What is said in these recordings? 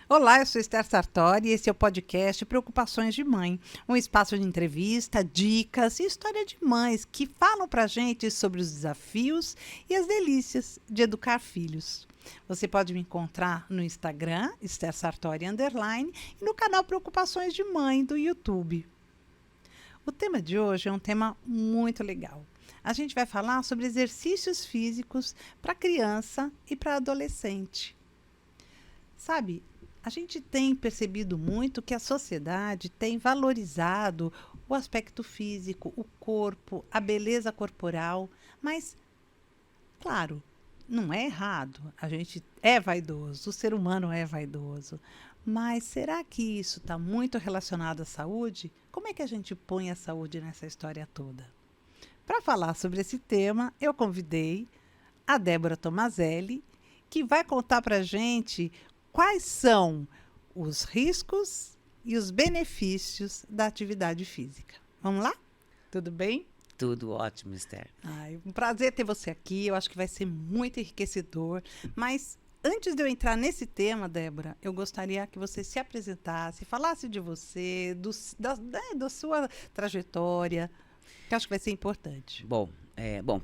Olá, eu sou Esther Sartori e esse é o podcast Preocupações de Mãe, um espaço de entrevista, dicas e história de mães que falam pra gente sobre os desafios e as delícias de educar filhos. Você pode me encontrar no Instagram, Esther Sartori _ e no canal Preocupações de Mãe do YouTube. O tema de hoje é um tema muito legal. A gente vai falar sobre exercícios físicos para criança e para adolescente. Sabe, a gente tem percebido muito que a sociedade tem valorizado o aspecto físico, o corpo, a beleza corporal, mas, claro, não é errado. A gente é vaidoso, o ser humano é vaidoso. Mas será que isso está muito relacionado à saúde? Como é que a gente põe a saúde nessa história toda? Para falar sobre esse tema, eu convidei a Débora Tomazelli, que vai contar para a gente quais são os riscos e os benefícios da atividade física. Vamos lá? Tudo bem? Tudo ótimo, Esther. Ai, um prazer ter você aqui. Eu acho que vai ser muito enriquecedor. Mas antes de eu entrar nesse tema, Débora, eu gostaria que você se apresentasse, falasse de você, da sua trajetória, que eu acho que vai ser importante. Bom,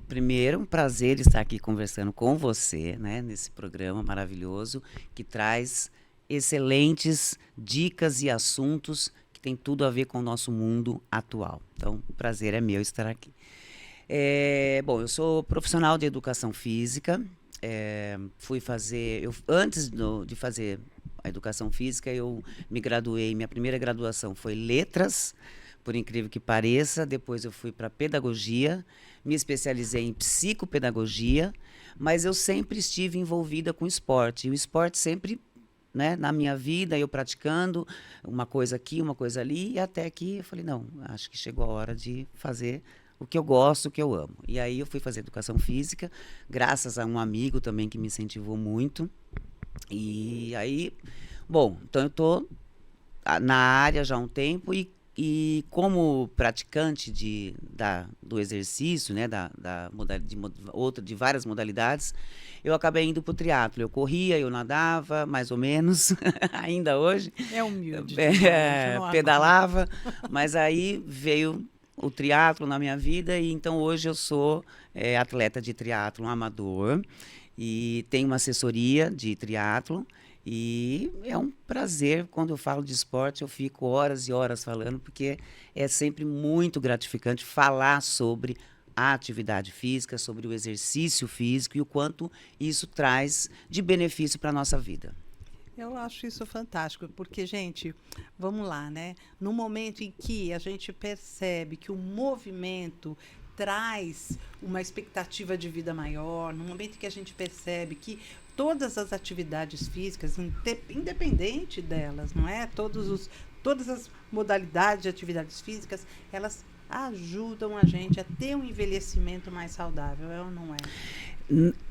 primeiro, um prazer estar aqui conversando com você, né, nesse programa maravilhoso que traz excelentes dicas e assuntos que tem tudo a ver com o nosso mundo atual. Então, o prazer é meu estar aqui. Eu sou profissional de educação física. De fazer a educação física, eu me graduei. Minha primeira graduação foi letras, por incrível que pareça. Depois eu fui para pedagogia, me especializei em psicopedagogia, mas eu sempre estive envolvida com esporte. E o esporte sempre, né, na minha vida, eu praticando uma coisa aqui, uma coisa ali, e até que eu falei, não, acho que chegou a hora de fazer o que eu gosto, o que eu amo. E aí eu fui fazer educação física, graças a um amigo também que me incentivou muito. E aí, então eu estou na área já há um tempo e como praticante do exercício, né, de várias modalidades, eu acabei indo para o triatlo. Eu corria, eu nadava, mais ou menos, ainda hoje. É humilde. Pedalava, mas aí veio o triatlo na minha vida e então hoje eu sou atleta de triatlo amador e tenho uma assessoria de triatlo. E é um prazer, quando eu falo de esporte, eu fico horas e horas falando, porque é sempre muito gratificante falar sobre a atividade física, sobre o exercício físico e o quanto isso traz de benefício para a nossa vida. Eu acho isso fantástico, porque, gente, vamos lá, né? No momento em que a gente percebe que o movimento traz uma expectativa de vida maior, no momento em que a gente percebe que todas as atividades físicas, independente delas, não é? Todas as modalidades de atividades físicas, elas ajudam a gente a ter um envelhecimento mais saudável, é ou não é?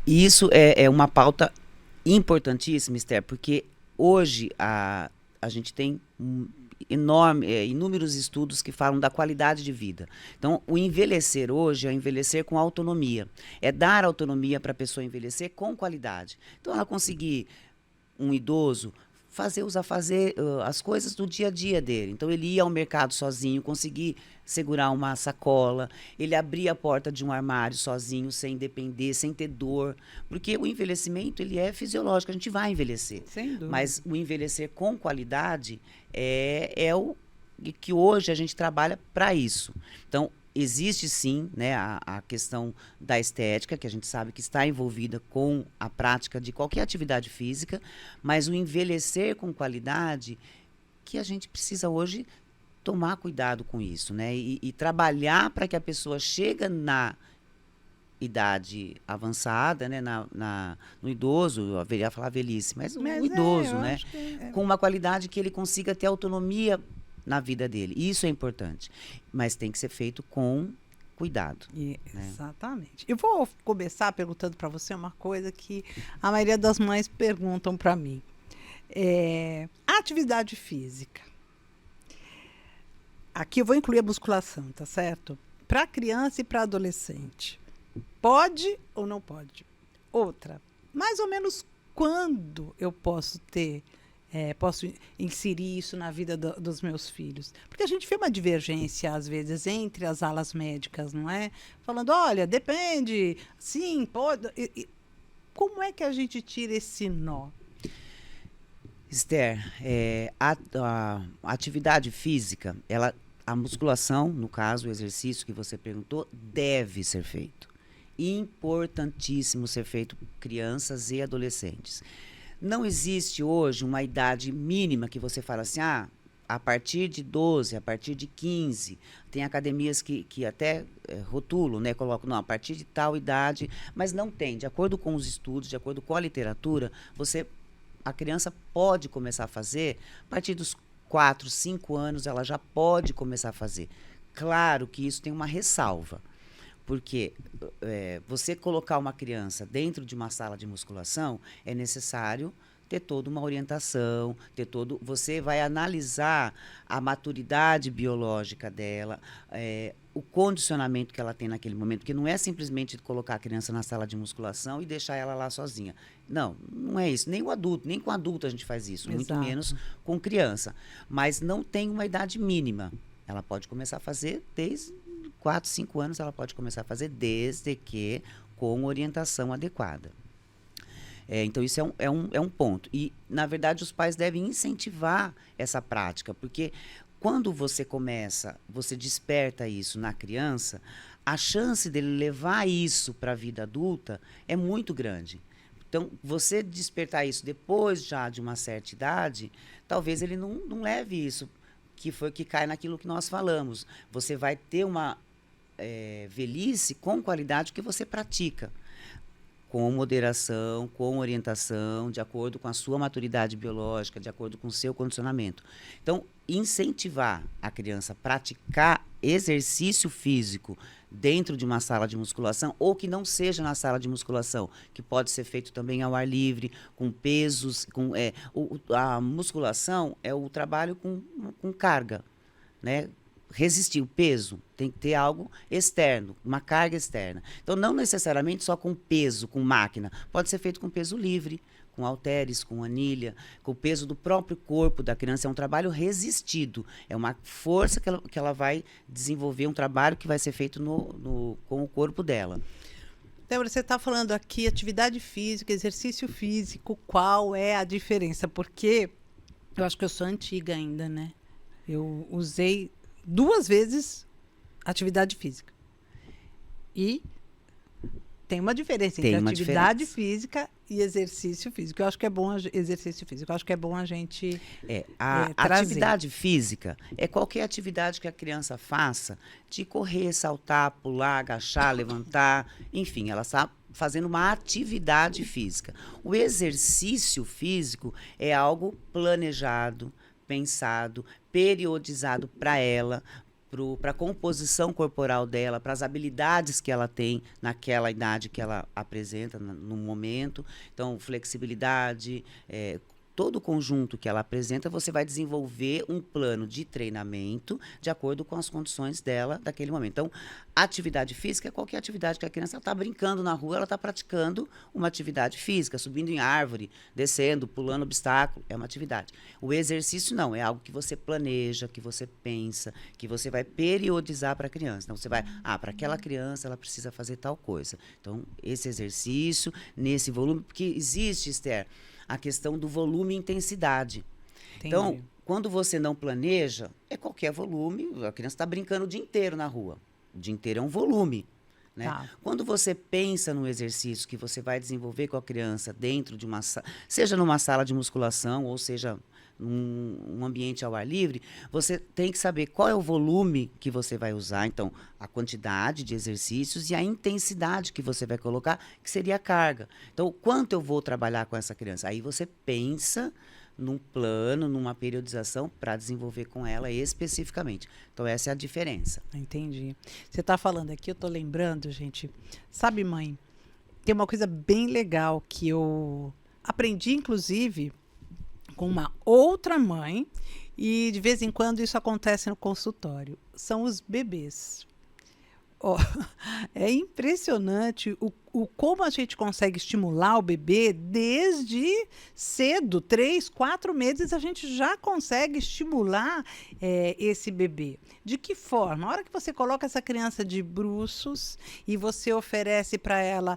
Isso é uma pauta importantíssima, Esther, porque hoje a gente tem inúmeros estudos que falam da qualidade de vida. Então, o envelhecer hoje é envelhecer com autonomia. É dar autonomia para a pessoa envelhecer com qualidade. Então, ela conseguir, um idoso, fazer as coisas do dia a dia dele. Então, ele ia ao mercado sozinho, conseguir segurar uma sacola, ele abria a porta de um armário sozinho, sem depender, sem ter dor. Porque o envelhecimento, ele é fisiológico, a gente vai envelhecer. Sem dúvida. Mas o envelhecer com qualidade é o que hoje a gente trabalha para isso. Então, existe sim, né, a questão da estética, que a gente sabe que está envolvida com a prática de qualquer atividade física, mas o envelhecer com qualidade, que a gente precisa hoje tomar cuidado com isso, né, e trabalhar para que a pessoa chegue na idade avançada, né, no idoso, eu ia falar velhice, mas o idoso, né, com uma qualidade que ele consiga ter autonomia na vida dele. Isso é importante, mas tem que ser feito com cuidado. Né? Exatamente. Eu vou começar perguntando para você uma coisa que a maioria das mães perguntam para mim. A atividade física. Aqui eu vou incluir a musculação, tá certo? Para criança e para adolescente. Pode ou não pode? Outra, mais ou menos quando eu posso ter posso inserir isso na vida dos meus filhos? Porque a gente vê uma divergência, às vezes, entre as alas médicas, não é? Falando, olha, depende, sim, pode. Como é que a gente tira esse nó? Esther, a atividade física, a musculação, no caso, o exercício que você perguntou, deve ser feito. Importantíssimo ser feito por crianças e adolescentes. Não existe hoje uma idade mínima que você fala assim, a partir de 12, a partir de 15, tem academias que até rotulam, né, colocam, não, a partir de tal idade, mas não tem. De acordo com os estudos, de acordo com a literatura, a criança pode começar a fazer, a partir dos 4, 5 anos, ela já pode começar a fazer. Claro que isso tem uma ressalva, porque você colocar uma criança dentro de uma sala de musculação, é necessário ter toda uma orientação, você vai analisar a maturidade biológica dela, o condicionamento que ela tem naquele momento, porque não é simplesmente colocar a criança na sala de musculação e deixar ela lá sozinha. Não, não é isso. Nem com adulto a gente faz isso, Exato. muito menos com criança. Mas não tem uma idade mínima. Ela pode começar a fazer desde 4, 5 anos, ela pode começar a fazer desde que com orientação adequada. Então, isso é um ponto. E, na verdade, os pais devem incentivar essa prática, porque quando você desperta isso na criança, a chance dele levar isso para a vida adulta é muito grande. Então, você despertar isso depois já de uma certa idade, talvez ele não leve isso, que cai naquilo que nós falamos. Você vai ter uma velhice com qualidade que você pratica. Com moderação, com orientação, de acordo com a sua maturidade biológica, de acordo com o seu condicionamento. Então, incentivar a criança a praticar exercício físico dentro de uma sala de musculação, ou que não seja na sala de musculação, que pode ser feito também ao ar livre, com pesos. A musculação é o trabalho com carga, né? Resistir o peso, tem que ter algo externo, uma carga externa. Então, não necessariamente só com peso, com máquina. Pode ser feito com peso livre, com halteres, com anilha, com o peso do próprio corpo da criança. É um trabalho resistido. É uma força que ela vai desenvolver, um trabalho que vai ser feito com o corpo dela. Débora, você está falando aqui atividade física, exercício físico. Qual é a diferença? Porque eu acho que eu sou antiga ainda, né? Eu usei 2 vezes atividade física. E tem uma diferença entre atividade física e exercício físico. Eu acho que é bom exercício físico. Eu acho que é bom a gente a atividade física é qualquer atividade que a criança faça, de correr, saltar, pular, agachar, levantar, enfim, ela está fazendo uma atividade física. O exercício físico é algo planejado, pensado, periodizado para ela, para a composição corporal dela, para as habilidades que ela tem naquela idade que ela apresenta no momento. Então, flexibilidade, todo o conjunto que ela apresenta, você vai desenvolver um plano de treinamento de acordo com as condições dela daquele momento. Então, atividade física é qualquer atividade que a criança está brincando na rua, ela está praticando uma atividade física, subindo em árvore, descendo, pulando obstáculo, é uma atividade. O exercício não, é algo que você planeja, que você pensa, que você vai periodizar para a criança. Então, você vai, para aquela criança ela precisa fazer tal coisa. Então, esse exercício, nesse volume, porque existe, Esther, a questão do volume e intensidade. Entendi. Então, quando você não planeja, é qualquer volume, a criança está brincando o dia inteiro na rua. O dia inteiro é um volume. Né? Tá. Quando você pensa no exercício que você vai desenvolver com a criança dentro de uma sala, seja numa sala de musculação ou seja num ambiente ao ar livre, você tem que saber qual é o volume que você vai usar, então a quantidade de exercícios e a intensidade que você vai colocar, que seria a carga. Então, quanto eu vou trabalhar com essa criança? Aí você pensa num plano, numa periodização para desenvolver com ela especificamente. Então, essa é a diferença. Entendi. Você está falando aqui, eu estou lembrando, gente. Sabe, mãe, tem uma coisa bem legal que eu aprendi, inclusive, com uma outra mãe, e de vez em quando isso acontece no consultório. São os bebês. Ó, é impressionante como a gente consegue estimular o bebê desde cedo, 3, 4 meses, a gente já consegue estimular esse bebê. De que forma? A hora que você coloca essa criança de bruços e você oferece para ela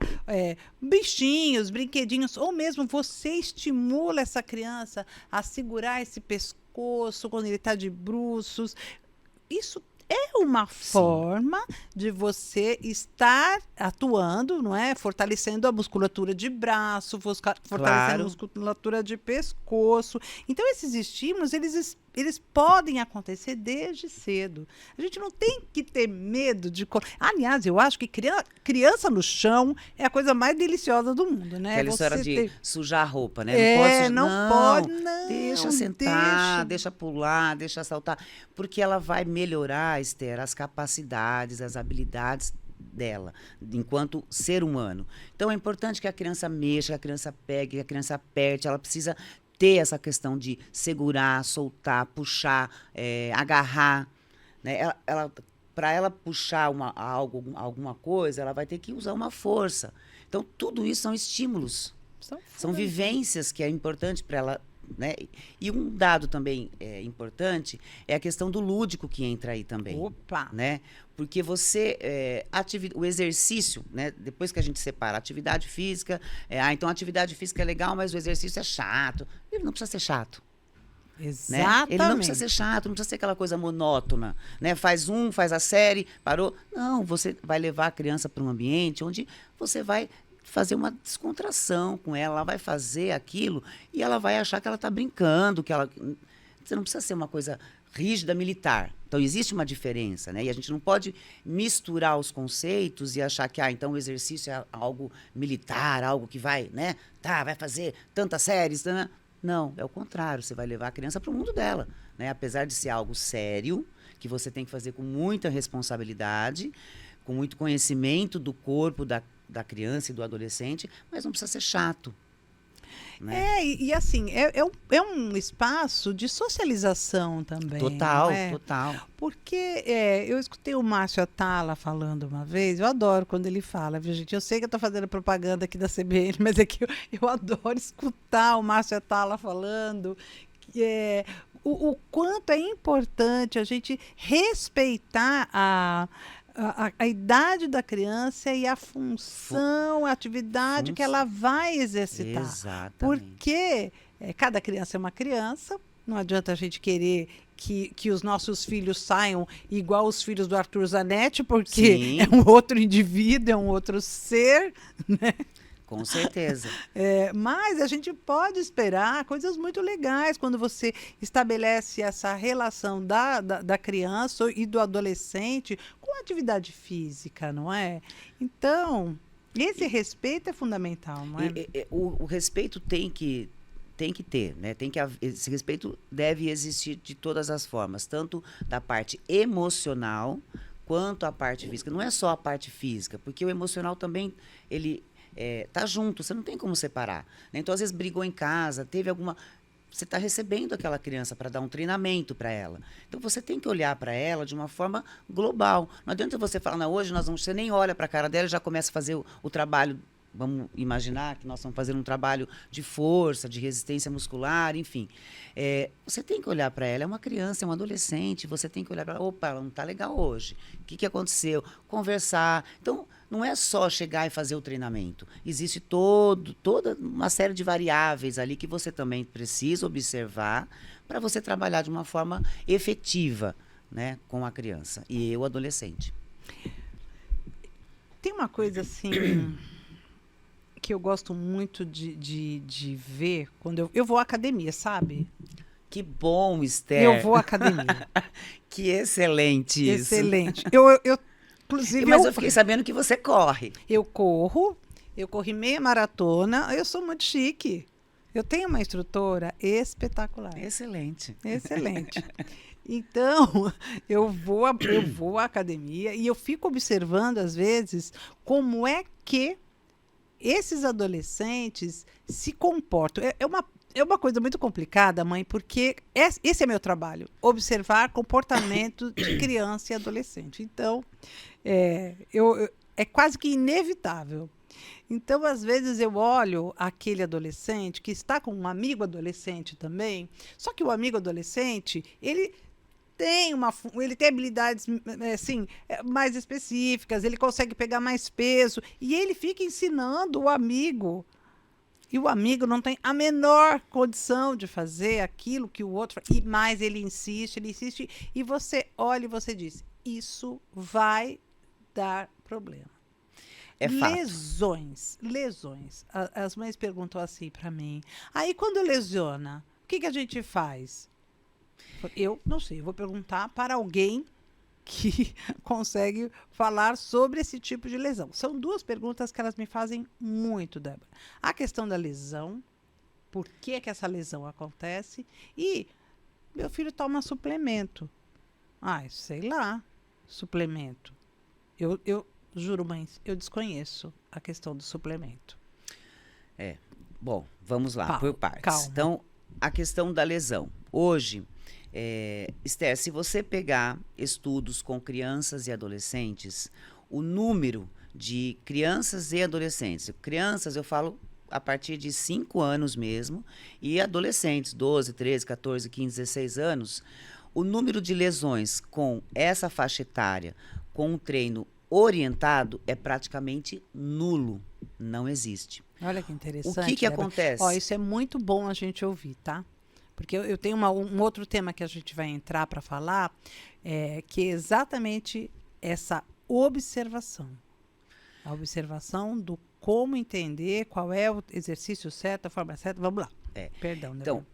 bichinhos, brinquedinhos, ou mesmo você estimula essa criança a segurar esse pescoço quando ele está de bruços, isso é uma forma de você estar atuando, não é? Fortalecendo a musculatura de braço, fortalecendo a musculatura de pescoço. Então, esses estímulos, eles podem acontecer desde cedo. A gente não tem que ter medo de... Aliás, eu acho que criança no chão é a coisa mais deliciosa do mundo, né? Aquela história de sujar a roupa, né? Não pode sujar. Não pode, não. Deixa sentar, deixa pular, deixa saltar. Porque ela vai melhorar, Esther, as capacidades, as habilidades dela, enquanto ser humano. Então, é importante que a criança mexa, que a criança pegue, que a criança aperte. Ela precisa ter essa questão de segurar, soltar, puxar, agarrar, né? Para ela puxar alguma coisa, ela vai ter que usar uma força. Então, tudo isso são estímulos, são vivências que é importante para ela, né? E um dado também importante é a questão do lúdico que entra aí também. Opa! Né? Porque o exercício, né? Depois que a gente separa a atividade física, então a atividade física é legal, mas o exercício é chato. Ele não precisa ser chato. Exatamente. Né? Ele não precisa ser chato, não precisa ser aquela coisa monótona, né? Faz a série, parou. Não, você vai levar a criança para um ambiente onde você vai fazer uma descontração com ela vai fazer aquilo e ela vai achar que ela está brincando, você não precisa ser uma coisa rígida militar. Então, existe uma diferença, né? E a gente não pode misturar os conceitos e achar que, então, o exercício é algo militar, algo que vai, né? Vai fazer tantas séries, né? Não, é o contrário. Você vai levar a criança para o mundo dela, né? Apesar de ser algo sério, que você tem que fazer com muita responsabilidade, com muito conhecimento do corpo da criança e do adolescente, mas não precisa ser chato. Né? E assim, é um espaço de socialização também. Total, não é? Total. Porque eu escutei o Márcio Atala falando uma vez, eu adoro quando ele fala, viu, gente? Eu sei que eu estou fazendo propaganda aqui da CBN, mas é que eu adoro escutar o Márcio Atala falando o quanto é importante a gente respeitar a idade da criança e a função, a atividade que ela vai exercitar. Exatamente. Porque cada criança é uma criança, não adianta a gente querer que os nossos filhos saiam igual os filhos do Arthur Zanetti, porque Sim. é um outro indivíduo, é um outro ser, né? Com certeza. Mas a gente pode esperar coisas muito legais quando você estabelece essa relação da criança e do adolescente com a atividade física, não é? Então, esse respeito é fundamental, não é? O respeito tem que ter, né? Esse respeito deve existir de todas as formas, tanto da parte emocional quanto a parte física. Não é só a parte física, porque o emocional também, ele... tá junto, você não tem como separar. Né? Então, às vezes, brigou em casa, você está recebendo aquela criança para dar um treinamento para ela. Então, você tem que olhar para ela de uma forma global. Não adianta você falar, não, hoje você nem olha para a cara dela e já começa a fazer o trabalho. Vamos imaginar que nós estamos fazendo um trabalho de força, de resistência muscular, enfim. Você tem que olhar para ela, é uma criança, é um adolescente, você tem que olhar para ela, opa, ela não está legal hoje. O que aconteceu? Conversar. Então, não é só chegar e fazer o treinamento. Existe toda uma série de variáveis ali que você também precisa observar para você trabalhar de uma forma efetiva, né, com a criança e o adolescente. Tem uma coisa assim... que eu gosto muito de ver quando eu vou à academia, sabe? Que bom, Esther. Eu vou à academia. Que excelente isso. Excelente. Inclusive, mas eu fiquei sabendo que você corre. Eu corri meia maratona, eu sou muito chique. Eu tenho uma instrutora espetacular. Excelente. Excelente. Então, eu vou à academia e eu fico observando, às vezes, como é que esses adolescentes se comportam. é uma coisa muito complicada, mãe, porque esse é meu trabalho, observar comportamento de criança e adolescente. Então, é quase que inevitável. Então, às vezes, eu olho aquele adolescente que está com um amigo adolescente também, só que o amigo adolescente, ele tem habilidades assim, mais específicas, ele consegue pegar mais peso, e ele fica ensinando o amigo. E o amigo não tem a menor condição de fazer aquilo que o outro faz. E mais ele insiste, e você olha e você diz: isso vai dar problema. É fato. Lesões. As mães perguntam assim para mim. Aí quando lesiona, o que a gente faz? Eu não sei, eu vou perguntar para alguém que consegue falar sobre esse tipo de lesão. São duas perguntas que elas me fazem muito, Débora. A questão da lesão, por que essa lesão acontece, e meu filho toma suplemento. Sei lá, suplemento. Eu juro, mães, eu desconheço a questão do suplemento. Bom, vamos lá, por partes. Calma. Então, a questão da lesão. Hoje, Esther, se você pegar estudos com crianças e adolescentes, o número de crianças e adolescentes, crianças eu falo a partir de 5 anos mesmo, e adolescentes, 12, 13, 14, 15, 16 anos, o número de lesões com essa faixa etária, com um treino orientado, é praticamente nulo, não existe. Olha que interessante. O que acontece? Isso é muito bom a gente ouvir, tá? Porque eu tenho um outro tema que a gente vai entrar para falar, que é exatamente essa observação. A observação do como entender qual é o exercício certo, a forma certa. Vamos lá. Perdão, né? Então,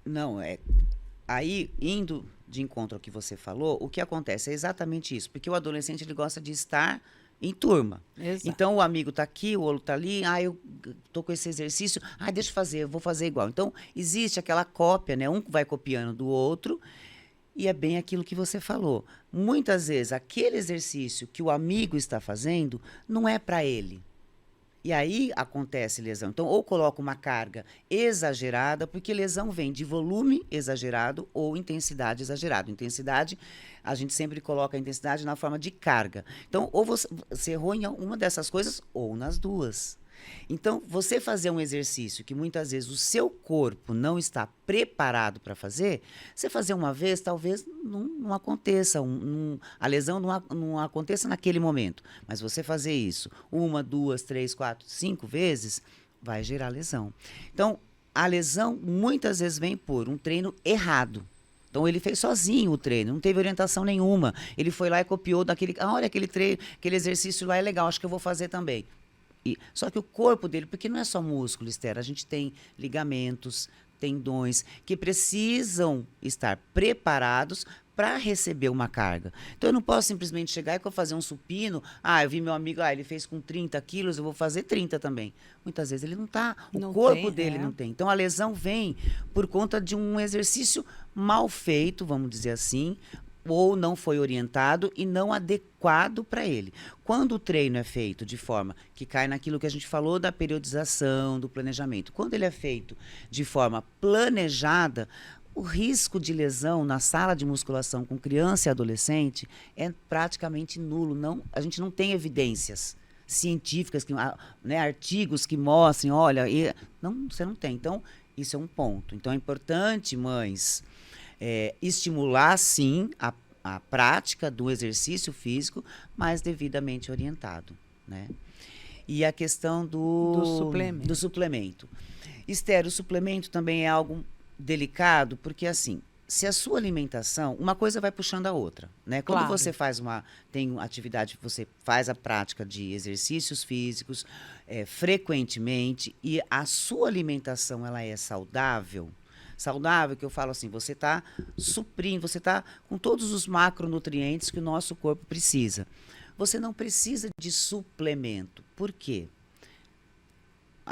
aí, indo de encontro ao que você falou, o que acontece é exatamente isso. Porque o adolescente, ele gosta de estar em turma. Exato. Então, o amigo está aqui, o outro está ali, eu estou com esse exercício, deixa eu fazer, eu vou fazer igual. Então, existe aquela cópia, né? Um vai copiando do outro, e é bem aquilo que você falou. Muitas vezes, aquele exercício que o amigo está fazendo não é para ele. E aí acontece lesão. Então, ou coloca uma carga exagerada, porque lesão vem de volume exagerado ou intensidade exagerada. Intensidade, a gente sempre coloca a intensidade na forma de carga. Então, ou você errou em uma dessas coisas, ou nas duas. Então, você fazer um exercício que muitas vezes o seu corpo não está preparado para fazer, você fazer uma vez, talvez não aconteça, a lesão não aconteça naquele momento. Mas você fazer isso 1, 2, 3, 4, 5 vezes, vai gerar lesão. Então, a lesão muitas vezes vem por um treino errado. Então, ele fez sozinho o treino, não teve orientação nenhuma. Ele foi lá e copiou daquele... olha, aquele treino, aquele exercício lá é legal, acho que eu vou fazer também. Só que o corpo dele, porque não é só músculo, Esther, a gente tem ligamentos, tendões, que precisam estar preparados para receber uma carga. Então, eu não posso simplesmente chegar e fazer um supino, eu vi meu amigo, ele fez com 30 quilos, eu vou fazer 30 também. Muitas vezes ele não está, o corpo dele não tem. Então, a lesão vem por conta de um exercício mal feito, vamos dizer assim, ou não foi orientado e não adequado para ele. Quando o treino é feito de forma que cai naquilo que a gente falou da periodização, do planejamento, quando ele é feito de forma planejada, o risco de lesão na sala de musculação com criança e adolescente é praticamente nulo. A gente não tem evidências científicas, artigos que mostrem, olha, você não tem. Então, isso é um ponto. Então, é importante, mães, estimular, sim, a prática do exercício físico, mas devidamente orientado, né? E a questão do suplemento. Esther, o suplemento também é algo delicado, porque assim, se a sua alimentação, uma coisa vai puxando a outra, né? Quando você tem uma atividade, você faz a prática de exercícios físicos frequentemente e a sua alimentação ela é saudável, que eu falo assim, você está suprindo, você está com todos os macronutrientes que o nosso corpo precisa. Você não precisa de suplemento. Por quê?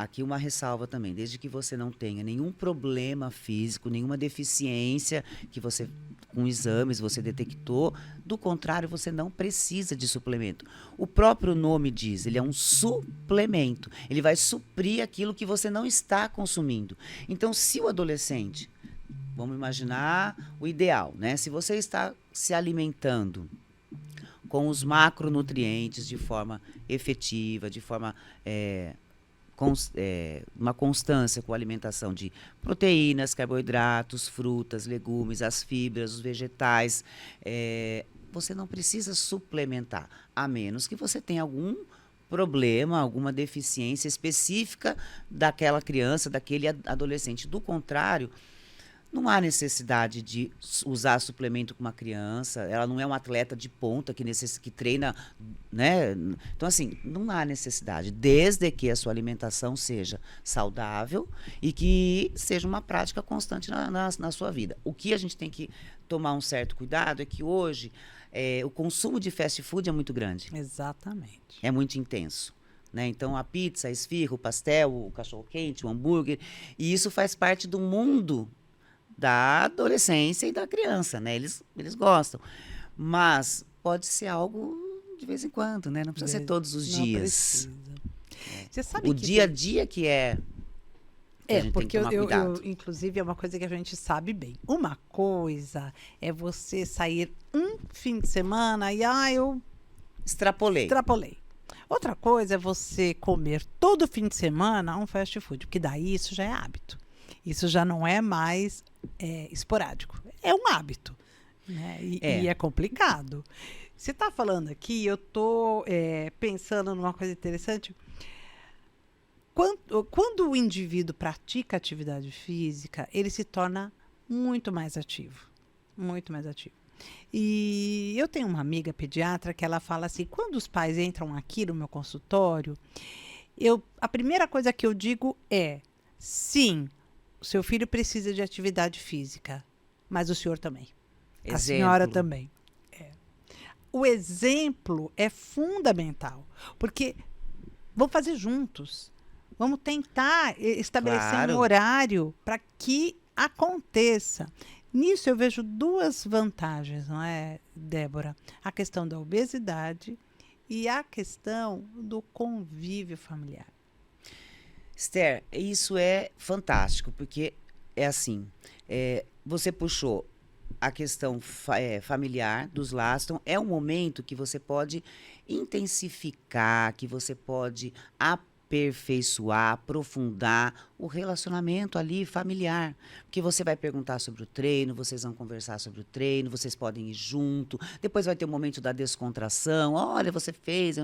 aqui uma ressalva também, desde que você não tenha nenhum problema físico, nenhuma deficiência que você, com exames, você detectou, do contrário, você não precisa de suplemento. O próprio nome diz, ele é um suplemento, ele vai suprir aquilo que você não está consumindo. Então, se o adolescente, vamos imaginar o ideal, né? Se você está se alimentando com os macronutrientes de forma efetiva, de forma uma constância com a alimentação de proteínas, carboidratos, frutas, legumes, as fibras, os vegetais, você não precisa suplementar, a menos que você tenha algum problema, alguma deficiência específica daquela criança, daquele adolescente. Do contrário, não há necessidade de usar suplemento com uma criança, ela não é um atleta de ponta que treina, né? Então, assim, não há necessidade, desde que a sua alimentação seja saudável e que seja uma prática constante na sua vida. O que a gente tem que tomar um certo cuidado é que hoje o consumo de fast food é muito grande. Exatamente. É muito intenso. Né? Então, a pizza, a esfirra, o pastel, o cachorro-quente, o hambúrguer, e isso faz parte do mundo da adolescência e da criança, né? Eles gostam. Mas pode ser algo de vez em quando, né? Não precisa ser todos os dias. Você sabe o dia a dia que a gente porque tem que tomar cuidado. Inclusive, é uma coisa que a gente sabe bem. Uma coisa é você sair um fim de semana e, eu extrapolei. Outra coisa é você comer todo fim de semana um fast food, porque daí isso já é hábito. Isso já não é mais esporádico. É um hábito. Né? E é complicado. Você está falando aqui, eu estou pensando numa coisa interessante. Quando o indivíduo pratica atividade física, ele se torna muito mais ativo. Muito mais ativo. E eu tenho uma amiga pediatra que ela fala assim, quando os pais entram aqui no meu consultório, a primeira coisa que eu digo é, sim, o seu filho precisa de atividade física, mas o senhor também. Exemplo. A senhora também. O exemplo é fundamental, porque vamos fazer juntos. Vamos tentar estabelecer um horário para que aconteça. Nisso eu vejo duas vantagens, não é, Débora? A questão da obesidade e a questão do convívio familiar. Esther, isso é fantástico, porque é assim, você puxou a questão familiar dos laços, então é um momento que você pode intensificar, que você pode aperfeiçoar, aprofundar o relacionamento ali familiar, porque você vai perguntar sobre o treino, vocês vão conversar sobre o treino, vocês podem ir junto, depois vai ter o momento da descontração, olha, você fez,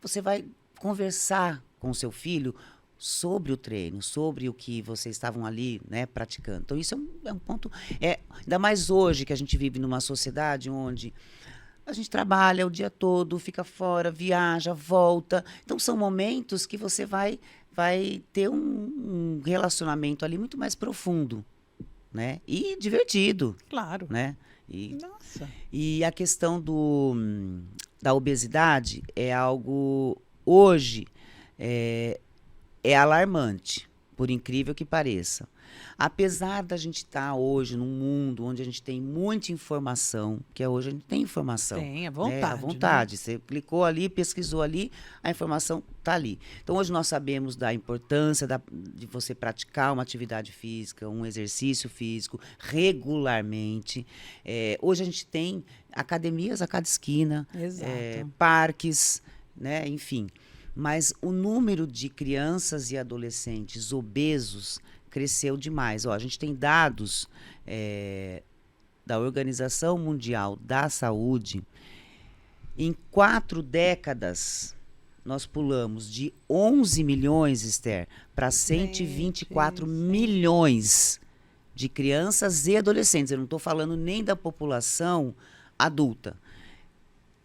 você vai conversar com o seu filho sobre o treino, sobre o que vocês estavam ali, né, praticando. Então, isso é um ponto... ainda mais hoje, que a gente vive numa sociedade onde a gente trabalha o dia todo, fica fora, viaja, volta. Então, são momentos que você vai ter um relacionamento ali muito mais profundo, né? E divertido. Claro. Né? Nossa. E a questão da obesidade é algo... Hoje... é alarmante, por incrível que pareça. Apesar da gente estar hoje num mundo onde a gente tem muita informação, porque hoje a gente tem informação. Tem, à vontade. À vontade. Né? Você clicou ali, pesquisou ali, a informação está ali. Então, hoje nós sabemos da importância de você praticar uma atividade física, um exercício físico, regularmente. Hoje a gente tem academias a cada esquina, parques, né? Enfim. Mas o número de crianças e adolescentes obesos cresceu demais. A gente tem dados da Organização Mundial da Saúde. Em 4 décadas, nós pulamos de 11 milhões, Esther, para 124 milhões de crianças e adolescentes. Eu não estou falando nem da população adulta,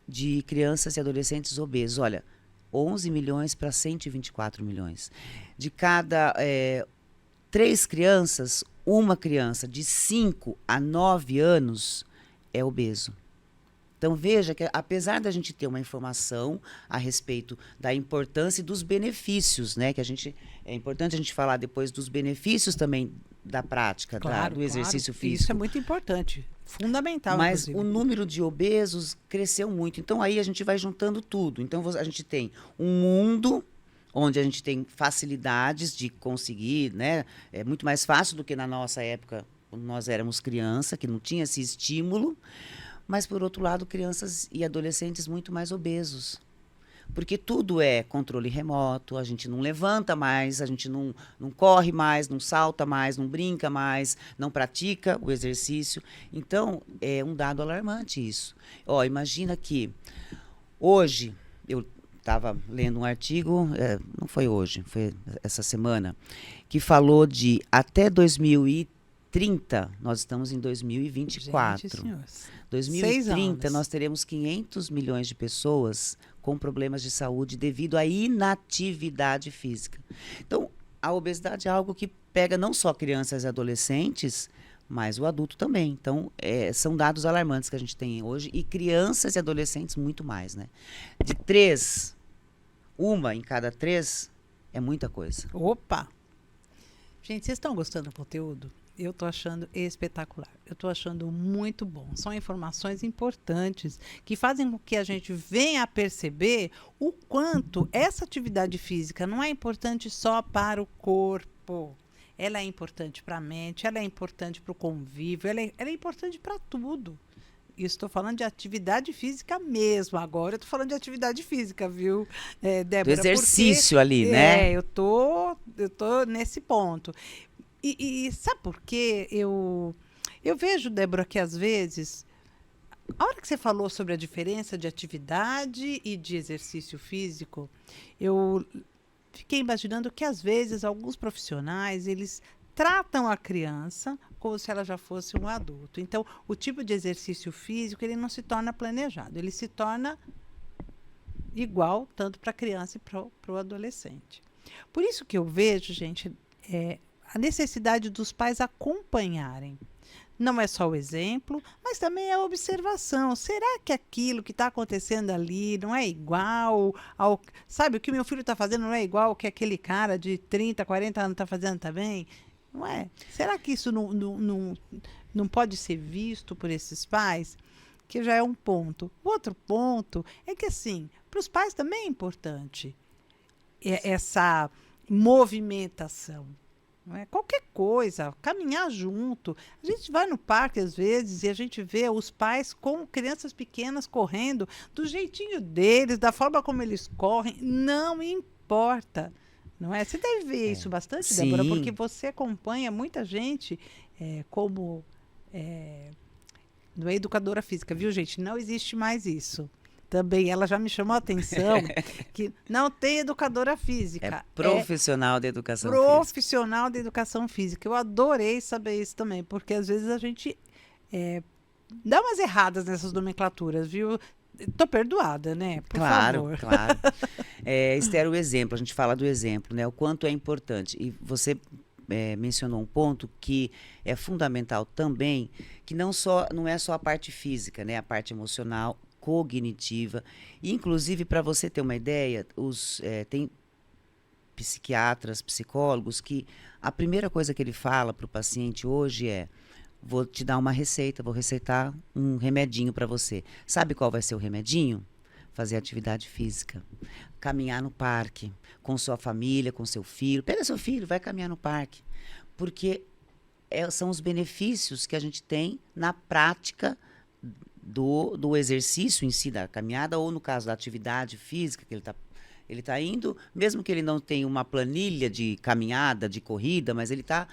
de crianças e adolescentes obesos. Olha, 11 milhões para 124 milhões. De cada 3 crianças, uma criança de 5 a 9 anos é obeso. Então, veja que apesar da gente ter uma informação a respeito da importância e dos benefícios, né? Que é importante a gente falar depois dos benefícios também da prática, Claro, do exercício claro. físico. Isso é muito importante, fundamental, Mas inclusive. o número de obesos cresceu muito. Então, aí a gente vai juntando tudo. Então, a gente tem um mundo onde a gente tem facilidades de conseguir, né? É muito mais fácil do que na nossa época, quando nós éramos criança, que não tinha esse estímulo. Mas, por outro lado, crianças e adolescentes muito mais obesos. Porque tudo é controle remoto, a gente não levanta mais, a gente não corre mais, não salta mais, não brinca mais, não pratica o exercício. Então, é um dado alarmante isso. Ó, imagina que hoje, eu estava lendo um artigo, não foi hoje, foi essa semana, que falou de até 2030, nós estamos em 2024. Gente, senhores. 2030, nós teremos 500 milhões de pessoas com problemas de saúde devido à inatividade física. Então, a obesidade é algo que pega não só crianças e adolescentes, mas o adulto também. Então, são dados alarmantes que a gente tem hoje, e crianças e adolescentes muito mais, né? De 3, uma em cada 3 é muita coisa. Opa! Gente, vocês estão gostando do conteúdo? Eu estou achando espetacular. Eu estou achando muito bom. São informações importantes que fazem com que a gente venha a perceber o quanto essa atividade física não é importante só para o corpo. Ela é importante para a mente, ela é importante para o convívio, ela é importante para tudo. Estou falando de atividade física mesmo. Agora eu estou falando de atividade física, viu, Débora? Do exercício ali, né? Eu tô nesse ponto. E sabe por quê? Eu vejo, Débora, que às vezes, a hora que você falou sobre a diferença de atividade e de exercício físico, eu fiquei imaginando que às vezes alguns profissionais, eles tratam a criança como se ela já fosse um adulto. Então, o tipo de exercício físico, ele não se torna planejado, ele se torna igual tanto para a criança e para o adolescente. Por isso que eu vejo, gente, a necessidade dos pais acompanharem. Não é só o exemplo, mas também é a observação. Será que aquilo que está acontecendo ali não é igual ao... Sabe, o que meu filho está fazendo não é igual ao que aquele cara de 30, 40 anos está fazendo também? Não é? Será que isso não pode ser visto por esses pais? Que já é um ponto. O outro ponto é que, assim, para os pais também é importante essa movimentação. Não é? Qualquer coisa, caminhar junto. A gente vai no parque às vezes e a gente vê os pais com crianças pequenas correndo do jeitinho deles, da forma como eles correm, não importa. Não é? Você deve ver isso bastante, Sim. Débora, porque você acompanha muita gente como não é educadora física, viu, gente? Não existe mais isso. Também ela já me chamou a atenção que não tem educadora física. É profissional da educação profissional da educação física. Eu adorei saber isso também, porque às vezes a gente dá umas erradas nessas nomenclaturas, viu? Tô perdoada, né? Por favor. Claro. Esther, o exemplo, a gente fala do exemplo, né? O quanto é importante. E você mencionou um ponto que é fundamental também, que não é só a parte física, né? A parte emocional, cognitiva. E, inclusive, para você ter uma ideia, tem psiquiatras, psicólogos, que a primeira coisa que ele fala para o paciente hoje é: vou te dar uma receita, vou receitar um remedinho para você. Sabe qual vai ser o remedinho? Fazer atividade física. Caminhar no parque, com sua família, com seu filho. Pega seu filho, vai caminhar no parque. Porque são os benefícios que a gente tem na prática do exercício em si, da caminhada, ou no caso da atividade física que ele tá indo, mesmo que ele não tenha uma planilha de caminhada, de corrida, mas ele tá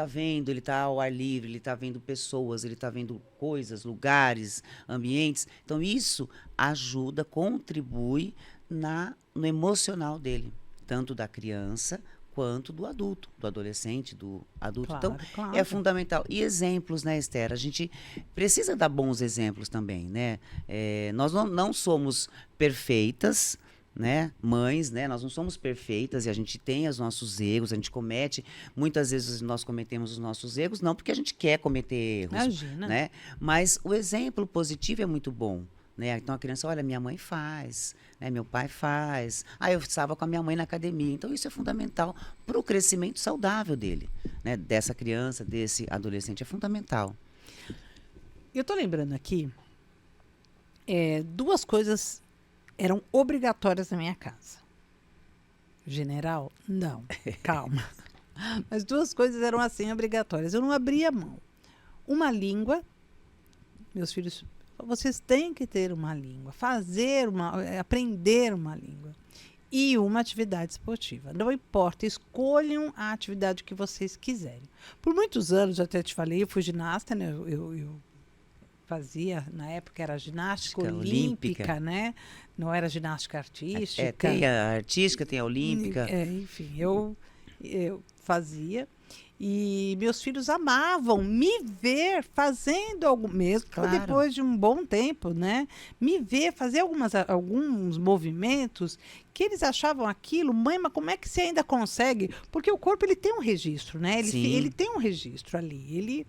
vendo, ele tá ao ar livre, ele tá vendo pessoas, ele tá vendo coisas, lugares, ambientes. Então, isso ajuda, contribui no emocional dele, tanto da criança quanto do adulto, do adolescente, do adulto. Claro, então, claro. É fundamental. E exemplos, né, Esther? A gente precisa dar bons exemplos também, né? Nós não somos perfeitas, né, mães, né, nós não somos perfeitas e a gente tem os nossos erros, a gente comete, muitas vezes nós cometemos os nossos erros, não porque a gente quer cometer erros, Imagina. né, mas o exemplo positivo é muito bom, né? Então a criança, olha, minha mãe faz, né? Meu pai faz. Ah, eu estava com a minha mãe na academia. Então isso é fundamental para o crescimento saudável dele, né? Dessa criança, desse adolescente, é fundamental. Eu tô lembrando aqui, duas coisas eram obrigatórias na minha casa. General? Não, calma. Mas duas coisas eram assim obrigatórias. Eu não abria mão. Uma língua, meus filhos, vocês têm que ter uma língua, aprender uma língua. E uma atividade esportiva. Não importa, escolham a atividade que vocês quiserem. Por muitos anos, eu até te falei, eu fui ginasta, né? Eu fazia, na época era ginástica olímpica, né? Não era ginástica artística. Tem a artística, tem a olímpica. Enfim, eu fazia. E meus filhos amavam me ver fazendo algo mesmo, Claro. depois de um bom tempo, né? Me ver fazer alguns movimentos que eles achavam aquilo, mãe, mas como é que você ainda consegue? Porque o corpo ele tem um registro, né? Ele tem um registro ali.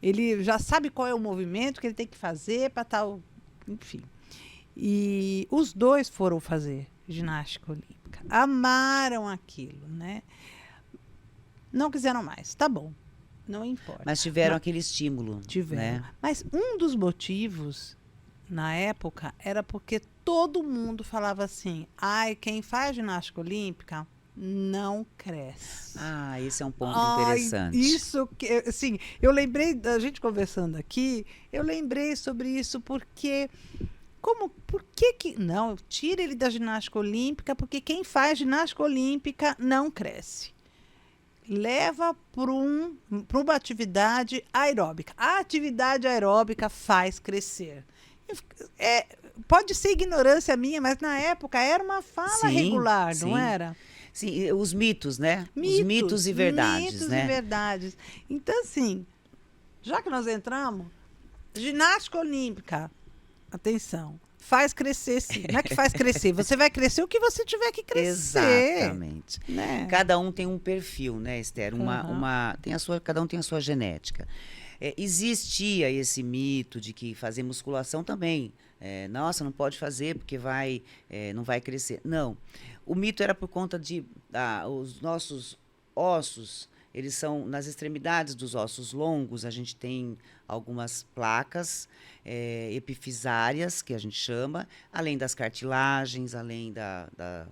Ele já sabe qual é o movimento que ele tem que fazer para tal, enfim. E os dois foram fazer ginástica olímpica. Amaram aquilo, né? Não quiseram mais, tá bom, não importa. Mas tiveram aquele estímulo. Tiveram. Né? Mas um dos motivos, na época, era porque todo mundo falava assim, ai, quem faz ginástica olímpica não cresce. Ah, esse é um ponto interessante. Isso, assim, eu lembrei, da gente conversando aqui, eu lembrei sobre isso porque... Por que não, tira ele da ginástica olímpica, porque quem faz ginástica olímpica não cresce. Leva para uma atividade aeróbica. A atividade aeróbica faz crescer. Pode ser ignorância minha, mas na época era uma fala regular, não era? Sim, os mitos, né? Os mitos e verdades, mitos né? E verdades. Então, assim, já que nós entramos, ginástica olímpica, atenção, faz crescer sim. Não é que faz crescer, você vai crescer o que você tiver que crescer. Exatamente. Né? Cada um tem um perfil, né, Esther? Cada um tem a sua genética. Existia esse mito de que fazer musculação também. Nossa, não pode fazer porque não vai crescer. Não. O mito era por conta de os nossos ossos, eles são nas extremidades dos ossos longos, a gente tem algumas placas epifisárias, que a gente chama, além das cartilagens, além da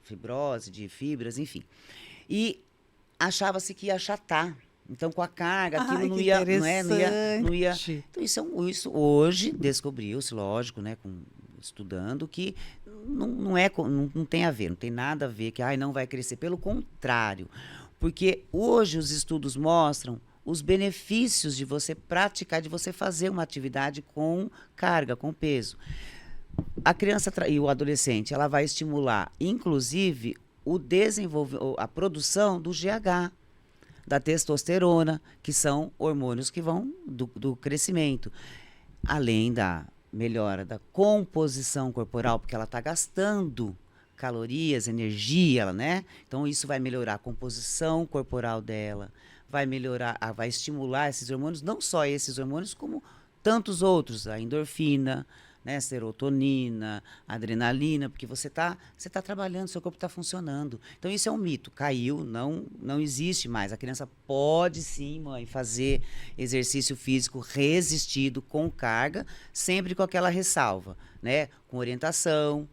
fibrose, de fibras, enfim. E achava-se que ia achatar. Então, com a carga, aquilo não ia. Então, isso hoje descobriu-se, lógico, né, estudando, que não tem a ver, não tem nada a ver que não vai crescer. Pelo contrário, porque hoje os estudos mostram os benefícios de você praticar, de você fazer uma atividade com carga, com peso. A criança e o adolescente, ela vai estimular, inclusive, a produção do GH, da testosterona, que são hormônios que vão do crescimento. Além da melhora da composição corporal, porque ela está gastando calorias, energia, né? Então, isso vai melhorar a composição corporal dela, vai estimular esses hormônios, não só esses hormônios, como tantos outros, a endorfina, né, serotonina, adrenalina, porque você tá trabalhando, seu corpo está funcionando. Então, isso é um mito. Caiu, não existe mais. A criança pode, sim, mãe, fazer exercício físico resistido, com carga, sempre com aquela ressalva, né? Com orientação,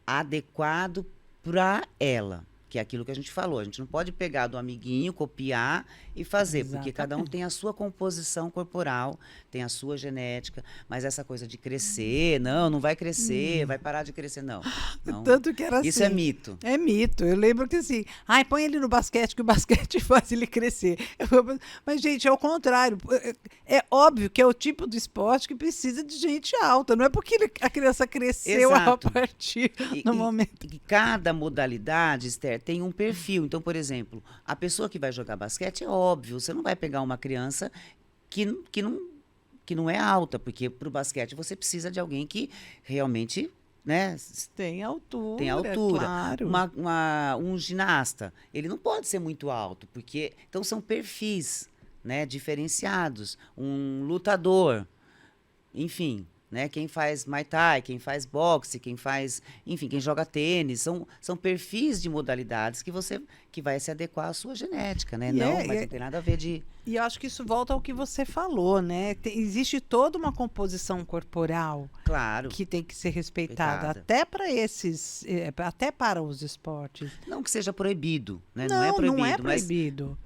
adequado para ela. Que é aquilo que a gente falou. A gente não pode pegar do amiguinho, copiar e fazer, Exatamente. porque cada um tem a sua composição corporal, tem a sua genética, mas essa coisa de crescer, não vai crescer, vai parar de crescer, não. Tanto que era assim. Isso é mito. É mito. Eu lembro que assim, põe ele no basquete, que o basquete faz ele crescer. Mas, gente, é o contrário. É óbvio que é o tipo do esporte que precisa de gente alta. Não é porque a criança cresceu Exato. a partir do momento. E cada modalidade, Esther, tem um perfil. Então, por exemplo, a pessoa que vai jogar basquete, é óbvio, você não vai pegar uma criança que não é alta, porque para o basquete você precisa de alguém que realmente, né, tem altura. Tem altura. Claro. Um ginasta, ele não pode ser muito alto, porque então são perfis, né, diferenciados. Um lutador, enfim, né? Quem faz Muay Thai, quem faz boxe, quem faz, enfim, quem joga tênis, são perfis de modalidades que vai se adequar à sua genética, né? E Mas não tem nada a ver de... E eu acho que isso volta ao que você falou, né? Existe toda uma composição corporal Claro, que tem que ser respeitada, respeitada. até para até para os esportes. Não que seja proibido, né? Não, Não é proibido, não é mas proibido.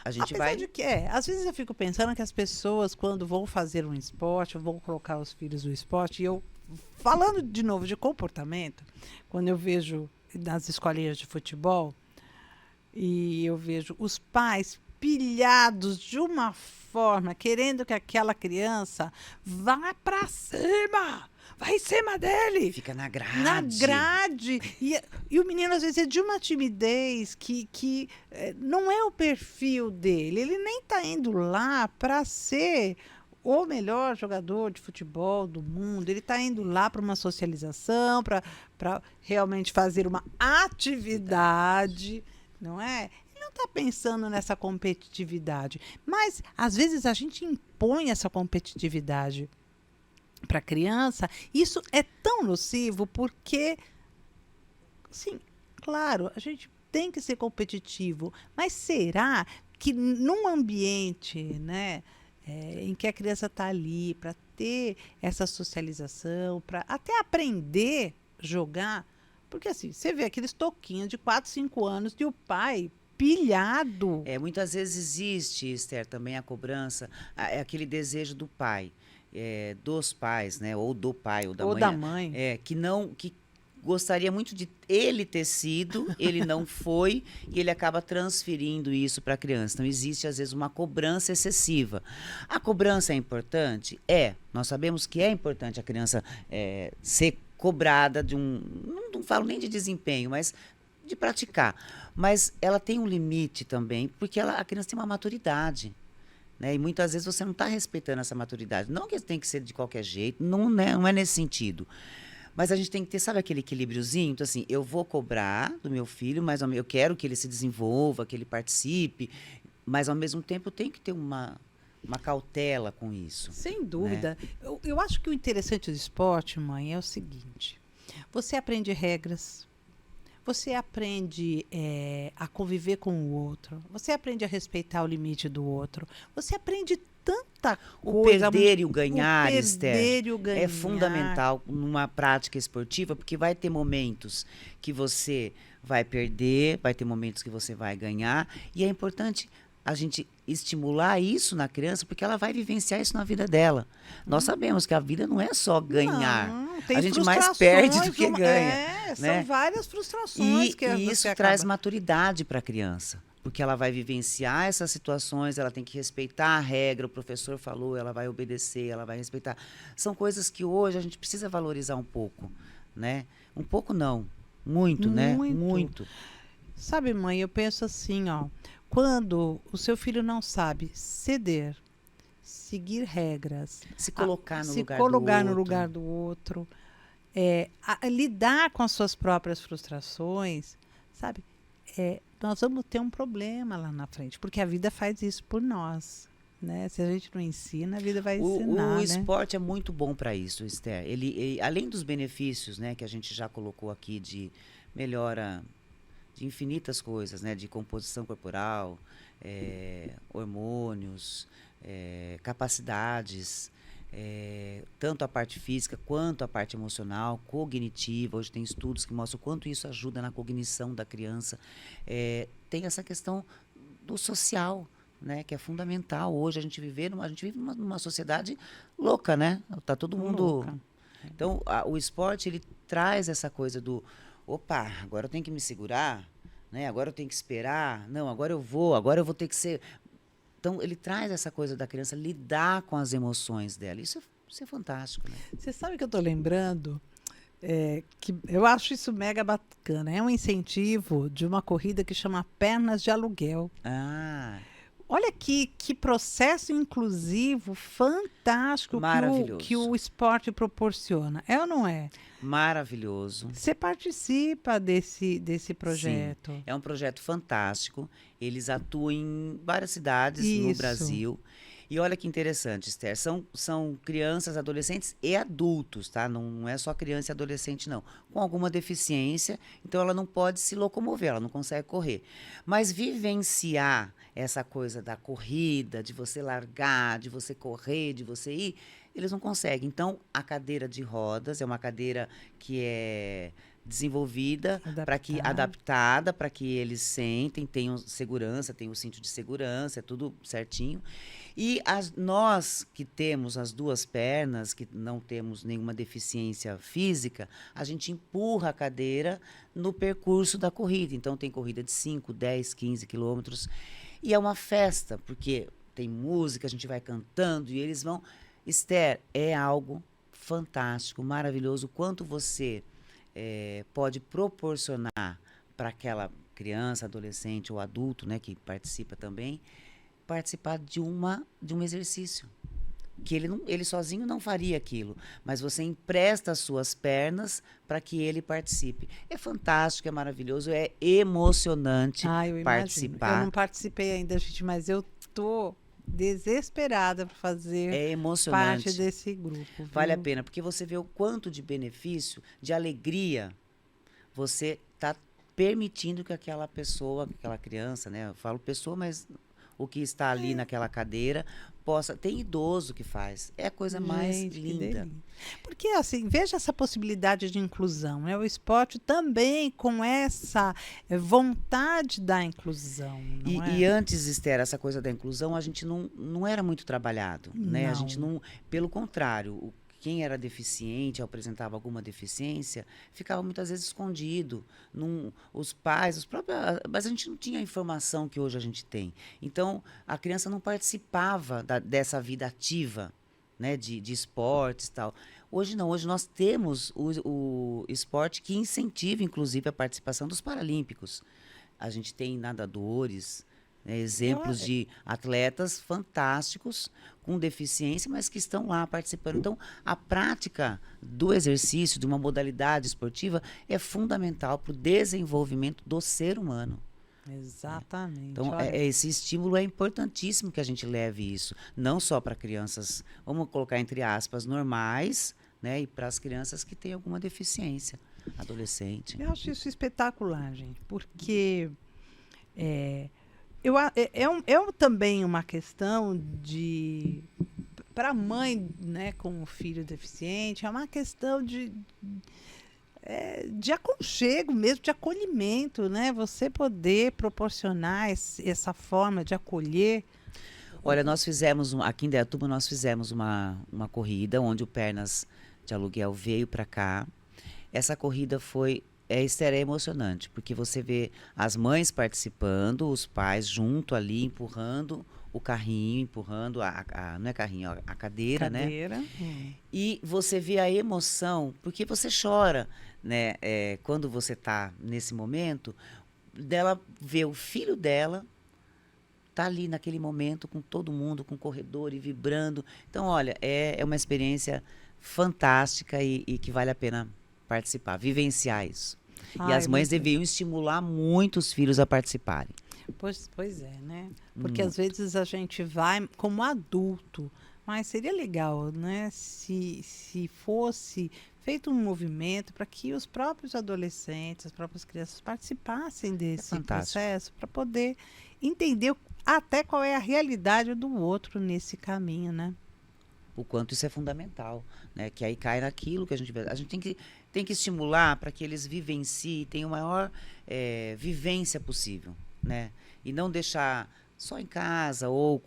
a gente Apesar vai... de que às vezes eu fico pensando que as pessoas, quando vão fazer um esporte, vão colocar os filhos no esporte, e eu, falando de novo de comportamento, quando eu vejo nas escolinhas de futebol, e eu vejo os pais pilhados de uma forma, querendo que aquela criança vá para cima, vai em cima dele. Fica na grade. Na grade. E o menino, às vezes, é de uma timidez que não é o perfil dele. Ele nem está indo lá para ser o melhor jogador de futebol do mundo. Ele está indo lá para uma socialização, para realmente fazer uma atividade, não é? Ele não está pensando nessa competitividade. Mas, às vezes, a gente impõe essa competitividade para a criança. Isso é tão nocivo porque, sim, claro, a gente tem que ser competitivo, mas será que num ambiente, né, em que a criança está ali para ter essa socialização, para até aprender a jogar, porque assim, você vê aqueles toquinhos de 4, 5 anos e o pai pilhado. Muitas vezes existe, Esther, também a cobrança, aquele desejo do pai, dos pais, né? Ou do pai, ou da Ou mãe. da mãe. Que gostaria muito de ele ter sido, ele não foi, e ele acaba transferindo isso para a criança. Então, existe, às vezes, uma cobrança excessiva. A cobrança é importante? Nós sabemos que é importante a criança ser cobrada de não falo nem de desempenho, mas de praticar. Mas ela tem um limite também, porque a criança tem uma maturidade. Né? E muitas vezes você não está respeitando essa maturidade. Não que tem que ser de qualquer jeito, não é nesse sentido. Mas a gente tem que ter, sabe, aquele equilíbriozinho? Então, assim, eu vou cobrar do meu filho, mas eu quero que ele se desenvolva, que ele participe, mas, ao mesmo tempo, eu tenho que ter uma cautela com isso. Sem dúvida. Né? Eu acho que o interessante do esporte, mãe, é o seguinte. Você aprende regras, você aprende a conviver com o outro, você aprende a respeitar o limite do outro, você aprende tanta coisa. O perder e o ganhar, Esther, é fundamental numa prática esportiva, porque vai ter momentos que você vai perder, vai ter momentos que você vai ganhar, e é importante a gente estimular isso na criança, porque ela vai vivenciar isso na vida dela. Nós sabemos que a vida não é só ganhar. Não, tem a gente mais perde do que ganha. São várias frustrações que e isso traz maturidade para a criança. Porque ela vai vivenciar essas situações, ela tem que respeitar a regra, o professor falou, ela vai obedecer, ela vai respeitar. São coisas que hoje a gente precisa valorizar um pouco, né? Um pouco não, muito, né? Muito. Sabe, mãe, eu penso assim, ó, quando o seu filho não sabe ceder, seguir regras, se colocar no lugar do outro, lidar com as suas próprias frustrações, sabe? Nós vamos ter um problema lá na frente, porque a vida faz isso por nós, né? Se a gente não ensina, a vida vai ensinar, o esporte é muito bom para isso, Esther. Ele, além dos benefícios, né, que a gente já colocou aqui de melhora de infinitas coisas, né, de composição corporal, hormônios, capacidades, tanto a parte física quanto a parte emocional, cognitiva. Hoje tem estudos que mostram o quanto isso ajuda na cognição da criança. Tem essa questão do social, né, que é fundamental. Hoje a gente vive numa sociedade louca, né? Tá todo mundo louca. Então, o esporte, ele traz essa coisa do opa, agora eu tenho que me segurar, né? Agora eu tenho que esperar. Não, agora eu vou ter que ser. Então, ele traz essa coisa da criança lidar com as emoções dela. Isso é fantástico, né? Você sabe que eu estou lembrando que eu acho isso mega bacana. É um incentivo de uma corrida que chama Pernas de Aluguel. Olha que processo inclusivo fantástico que o esporte proporciona. É ou não é? Maravilhoso. Você participa desse projeto. Sim, é um projeto fantástico. Eles atuam em várias cidades no Brasil. E olha que interessante, Esther, são crianças, adolescentes e adultos, tá? Não é só criança e adolescente, não. Com alguma deficiência, então ela não pode se locomover, ela não consegue correr. Mas vivenciar essa coisa da corrida, de você largar, de você correr, de você ir, eles não conseguem. Então, a cadeira de rodas é uma cadeira que é desenvolvida para que adaptada para que eles sentem, tenham segurança, tenham o cinto de segurança, é tudo certinho. E nós que temos as duas pernas, que não temos nenhuma deficiência física, a gente empurra a cadeira no percurso da corrida. Então tem corrida de 5, 10, 15 quilômetros. E é uma festa, porque tem música, a gente vai cantando e eles vão. Esther, é algo fantástico, maravilhoso. Quanto você pode proporcionar para aquela criança, adolescente ou adulto, né, que participa também, participar de um exercício. Que ele sozinho não faria aquilo, mas você empresta as suas pernas para que ele participe. É fantástico, é maravilhoso, é emocionante eu participar. Imagino. Eu não participei ainda, gente, mas eu tô desesperada para fazer parte desse grupo. Viu? Vale a pena, porque você vê o quanto de benefício, de alegria, você está permitindo que aquela pessoa, aquela criança, né? Eu falo pessoa, mas o que está ali naquela cadeira possa. Tem idoso que faz. É a coisa mais linda. Porque, assim, veja essa possibilidade de inclusão, né? O esporte também com essa vontade da inclusão. E antes, Esther, essa coisa da inclusão, a gente não era muito trabalhado. Né? A gente não. Pelo contrário, quem era deficiente, ou apresentava alguma deficiência, ficava muitas vezes escondido. Os pais, os próprios. Mas a gente não tinha a informação que hoje a gente tem. Então, a criança não participava dessa vida ativa, né, de esportes e tal. Hoje não, hoje nós temos o esporte que incentiva, inclusive, a participação dos paralímpicos. A gente tem nadadores, né, exemplos de atletas fantásticos com deficiência, mas que estão lá participando. Então, a prática do exercício, de uma modalidade esportiva, é fundamental para o desenvolvimento do ser humano. Exatamente. Então, esse estímulo é importantíssimo que a gente leve isso, não só para crianças, vamos colocar entre aspas, normais, né, e para as crianças que têm alguma deficiência, adolescente. Eu acho isso espetacular, gente, porque é também uma questão para a mãe, né, com o filho deficiente, é uma questão de aconchego mesmo, de acolhimento, né? Você poder proporcionar essa forma de acolher. Olha, nós fizemos, aqui em Indaiatuba, nós fizemos uma corrida onde o Pernas de Aluguel veio para cá. Essa corrida Esther, é emocionante, porque você vê as mães participando, os pais junto ali, empurrando o carrinho, empurrando não é carrinho, a cadeira, né? E você vê a emoção, porque você chora, né? Quando você está nesse momento, dela ver o filho dela tá ali naquele momento com todo mundo, com o corredor e vibrando. Então, olha, é uma experiência fantástica e que vale a pena participar, vivenciar isso. E as mães deviam estimular muito os filhos a participarem. Pois é, né? Porque às vezes a gente vai como adulto, mas seria legal, né? Se fosse feito um movimento para que os próprios adolescentes, as próprias crianças participassem desse processo para poder entender até qual é a realidade do outro nesse caminho, né? O quanto isso é fundamental, né? Que aí cai naquilo que a gente tem que estimular para que eles vivenciem, tenham a maior vivência possível, né? E não deixar só em casa ou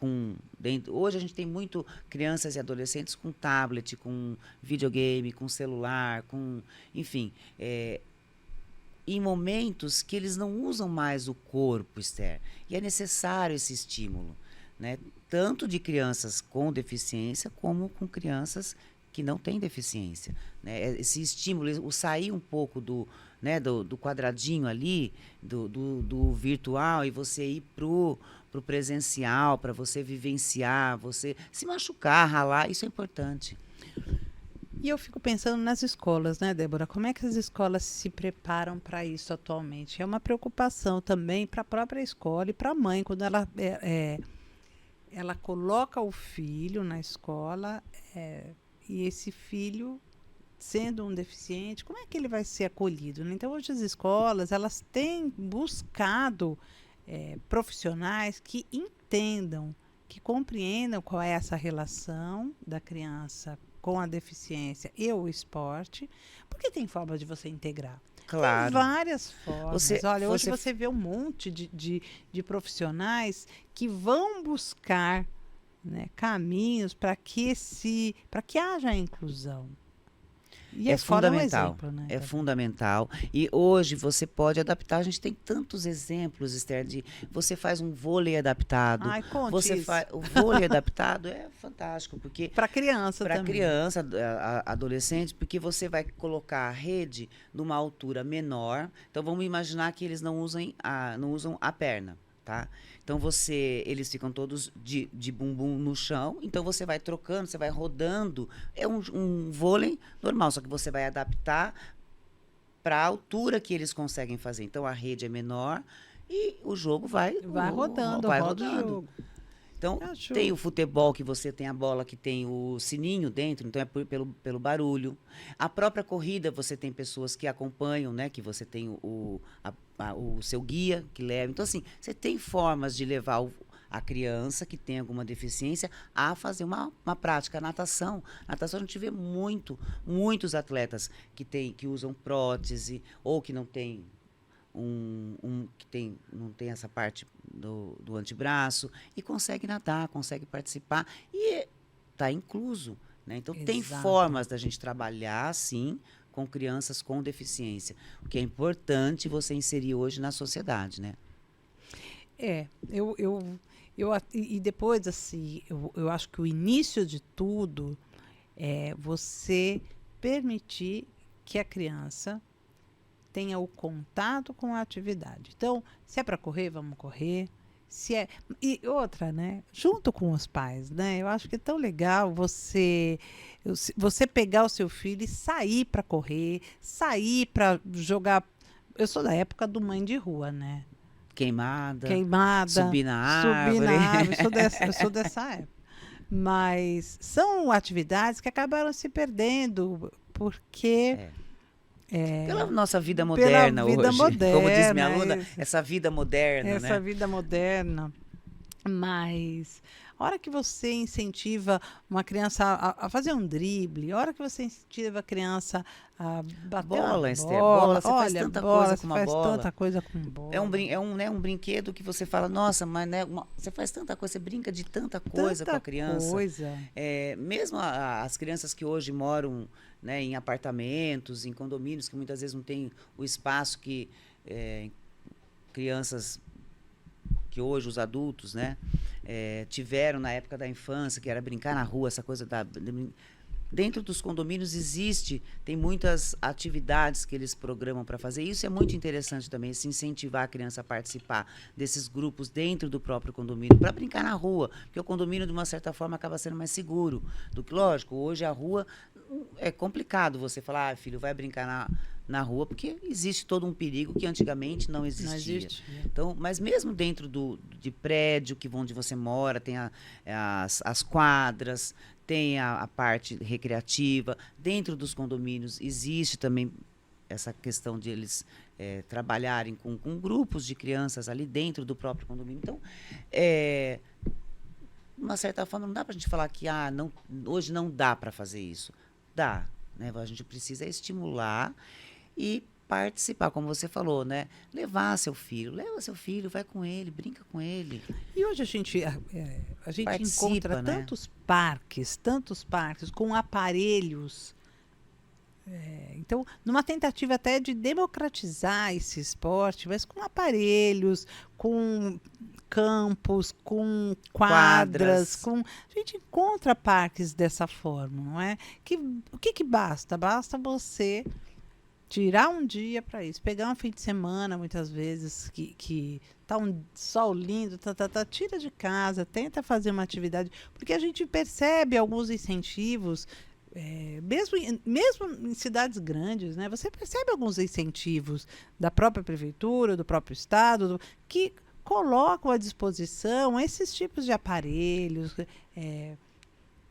dentro. Hoje a gente tem muito crianças e adolescentes com tablet, com videogame, com celular, enfim, em momentos que eles não usam mais o corpo, Esther. E é necessário esse estímulo, né? Tanto de crianças com deficiência como com crianças que não têm deficiência, né? Esse estímulo, o sair um pouco do quadradinho ali, do virtual, e você ir pro presencial, para você vivenciar, você se machucar, ralar, isso é importante. E eu fico pensando nas escolas, né, Débora? Como é que as escolas se preparam para isso atualmente? É uma preocupação também para a própria escola e para a mãe, quando ela ela coloca o filho na escola, e esse filho, sendo um deficiente, como é que ele vai ser acolhido, né? Então, hoje as escolas, elas têm buscado profissionais que entendam, que compreendam qual é essa relação da criança com a deficiência e o esporte, porque tem forma de você integrar. Tem Claro. várias formas. Você, Olha, hoje você você vê um monte de profissionais que vão buscar, né, caminhos para que haja inclusão. E a É escola é um fundamental, exemplo, né? é fundamental. E hoje você pode adaptar. A gente tem tantos exemplos, Esther, de você faz um vôlei adaptado. Ai, conte Você isso. faz o vôlei adaptado é fantástico, porque Para criança para também. criança, adolescente, porque você vai colocar a rede numa altura menor. Então vamos imaginar que eles não usam a perna, tá? Então eles ficam todos de bumbum no chão. Então você vai trocando, você vai rodando. É um vôlei normal, só que você vai adaptar para a altura que eles conseguem fazer. Então a rede é menor e o jogo vai Rodando, vai roda o rodando. jogo. Então, Acho. tem o futebol, que você tem a bola que tem o sininho dentro, então é pelo barulho. A própria corrida, você tem pessoas que acompanham, né? Que você tem o seu guia que leva. Então, assim, você tem formas de levar a criança que tem alguma deficiência a fazer uma prática. Natação. Natação, a gente vê muitos atletas que usam prótese ou que não tem não tem essa parte do antebraço e consegue nadar, consegue participar e está incluso, né? Então tem Exato. formas da gente trabalhar assim com crianças com deficiência, o que é importante você inserir hoje na sociedade, né? E depois, assim, eu acho que o início de tudo é você permitir que a criança tenha o contato com a atividade. Então, se é para correr, vamos correr. E outra, né? Junto com os pais, né? Eu acho que é tão legal você pegar o seu filho e sair para correr, sair para jogar. Eu sou da época do mãe de rua, né? Queimada, Subir na árvore. Eu sou dessa época. Mas são atividades que acabaram se perdendo porque pela nossa vida moderna hoje. Como diz minha aluna, essa vida moderna, né? Essa vida moderna. Mas a hora que você incentiva uma criança a fazer um drible, a hora que você incentiva a criança a bater bola, Esther, bola, você faz tanta coisa com uma bola. Tanta coisa com bola. É um brinquedo que você fala, nossa, mas né, você faz tanta coisa, você brinca de tanta coisa com a criança. Mesmo as crianças que hoje moram, né, em apartamentos, em condomínios, que muitas vezes não tem o espaço que crianças que hoje os adultos, né, tiveram na época da infância, que era brincar na rua, essa coisa dentro dos condomínios tem muitas atividades que eles programam para fazer. Isso é muito interessante também, se incentivar a criança a participar desses grupos dentro do próprio condomínio, para brincar na rua, porque o condomínio, de uma certa forma, acaba sendo mais seguro do que, lógico, hoje a rua é complicado você falar, filho, vai brincar na rua, porque existe todo um perigo que antigamente não existia. Então, mas mesmo dentro de prédio, onde você mora, tem as quadras, tem a parte recreativa. Dentro dos condomínios existe também essa questão de eles trabalharem com grupos de crianças ali dentro do próprio condomínio. Então, de uma certa forma, não dá para a gente falar que hoje não dá para fazer isso. Dá, né? A gente precisa estimular e participar, como você falou, né? Leva seu filho, vai com ele, brinca com ele. E hoje a gente encontra, né, tantos parques com aparelhos. Então, numa tentativa até de democratizar esse esporte, mas com aparelhos, com campos, com quadras. A gente encontra parques dessa forma, não é? O que basta? Basta você tirar um dia para isso, pegar um fim de semana, muitas vezes, que tá um sol lindo, tira de casa, tenta fazer uma atividade, porque a gente percebe alguns incentivos, mesmo em cidades grandes, né? Você percebe alguns incentivos da própria prefeitura, do próprio estado, que colocam à disposição esses tipos de aparelhos.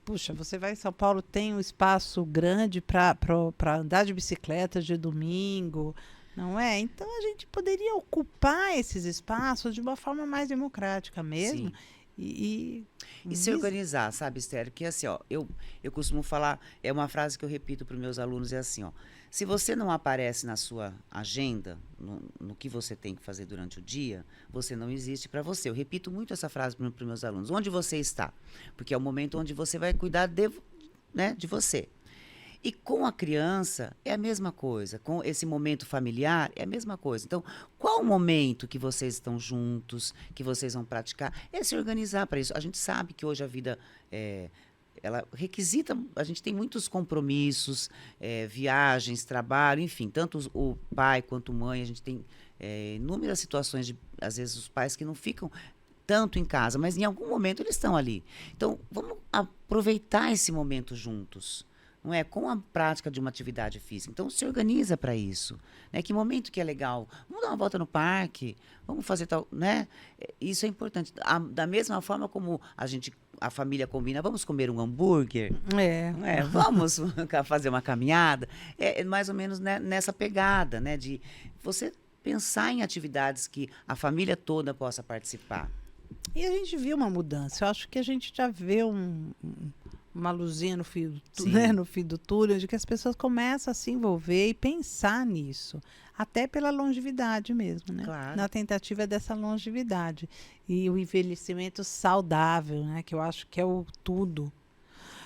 Puxa, você vai em São Paulo, tem um espaço grande para andar de bicicleta de domingo, não é? Então a gente poderia ocupar esses espaços de uma forma mais democrática mesmo. Sim. E, E se organizar, sabe, Esther? Que assim, ó, eu costumo falar, é uma frase que eu repito para os meus alunos, é assim, ó, se você não aparece na sua agenda, no que você tem que fazer durante o dia, você não existe para você. Eu repito muito essa frase para os meus alunos. Onde você está? Porque é o momento onde você vai cuidar né, de você. E com a criança é a mesma coisa, com esse momento familiar é a mesma coisa. Então, qual o momento que vocês estão juntos, que vocês vão praticar? É se organizar para isso. A gente sabe que hoje a vida ela requisita, a gente tem muitos compromissos, viagens, trabalho, enfim, tanto o pai quanto a mãe, a gente tem inúmeras situações às vezes os pais que não ficam tanto em casa, mas em algum momento eles estão ali. Então, vamos aproveitar esse momento juntos. Não é? Com a prática de uma atividade física. Então, se organiza para isso. Né? Que momento que é legal? Vamos dar uma volta no parque, vamos fazer tal, né? Isso é importante. Da mesma forma como a família combina, vamos comer um hambúrguer, não é? Vamos fazer uma caminhada. É mais ou menos, né, nessa pegada, né? De você pensar em atividades que a família toda possa participar. E a gente viu uma mudança. Eu acho que a gente já vê uma luzinha no fim né, no fim do túnel, de que as pessoas começam a se envolver e pensar nisso, até pela longevidade mesmo, né? Claro. Na tentativa dessa longevidade e o envelhecimento saudável, né? Que eu acho que é o tudo.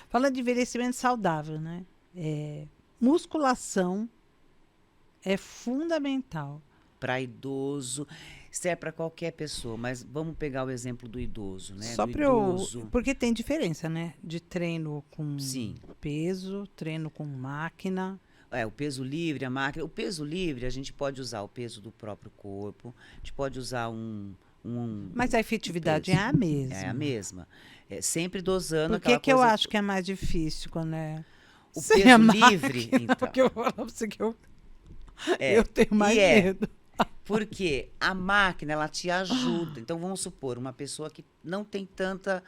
Falando de envelhecimento saudável, né? Musculação é fundamental. Para idoso, isso é para qualquer pessoa, mas vamos pegar o exemplo do idoso, né? Só do para idoso. porque tem diferença, né? De treino com Sim. peso, treino com máquina. O peso livre, a máquina. O peso livre, a gente pode usar o peso do próprio corpo, a gente pode usar Mas a efetividade é a mesma. É a mesma. Sempre dosando aquela coisa. Por que eu acho que é mais difícil quando o peso livre? Então. Porque eu vou falar pra você que eu tenho mais medo. Porque a máquina, ela te ajuda. Então, vamos supor, uma pessoa que não tem tanta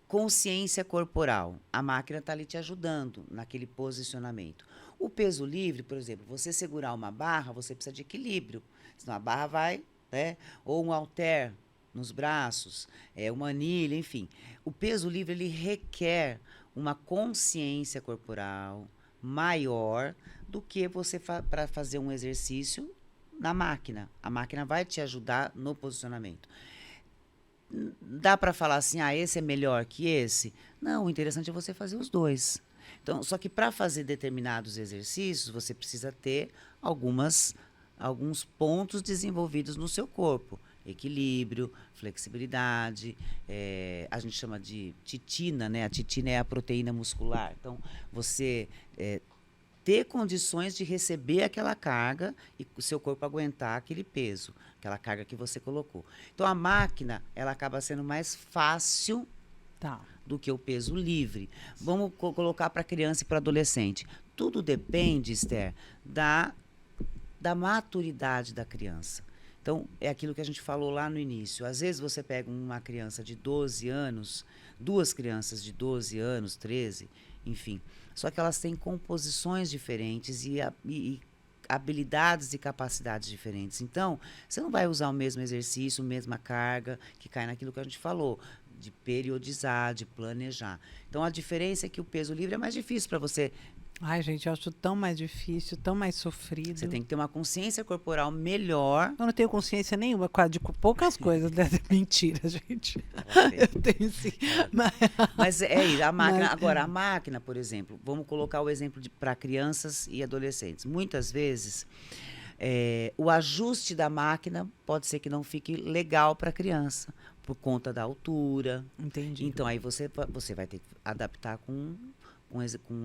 consciência corporal. A máquina está ali te ajudando naquele posicionamento. O peso livre, por exemplo, você segurar uma barra, você precisa de equilíbrio. Senão a barra vai, né? Ou um halter nos braços, uma anilha, enfim. O peso livre, ele requer uma consciência corporal maior do que você para fazer um exercício na máquina. A máquina vai te ajudar no posicionamento. Dá para falar assim, esse é melhor que esse? Não, o interessante é você fazer os dois. Então, só que para fazer determinados exercícios, você precisa ter alguns pontos desenvolvidos no seu corpo. Equilíbrio, flexibilidade, a gente chama de titina, né? A titina é a proteína muscular. Então, você ter condições de receber aquela carga e o seu corpo aguentar aquele peso, aquela carga que você colocou. Então, a máquina, ela acaba sendo mais fácil do que o peso livre. Vamos colocar para criança e para adolescente. Tudo depende, Esther, da maturidade da criança. Então, é aquilo que a gente falou lá no início. Às vezes você pega uma criança de 12 anos, duas crianças de 12 anos, 13, enfim, só que elas têm composições diferentes e habilidades e capacidades diferentes. Então, você não vai usar o mesmo exercício, a mesma carga, que cai naquilo que a gente falou, de periodizar, de planejar. Então, a diferença é que o peso livre é mais difícil para você. Ai, gente, eu acho tão mais difícil, tão mais sofrido. Você tem que ter uma consciência corporal melhor. Eu não tenho consciência nenhuma, de poucas coisas. Mentira, gente. Eu tenho sim. Mas é isso, a máquina. Agora, a máquina, por exemplo, vamos colocar o exemplo para crianças e adolescentes. Muitas vezes, o ajuste da máquina pode ser que não fique legal para a criança, por conta da altura. Entendi. Então, aí você vai ter que adaptar com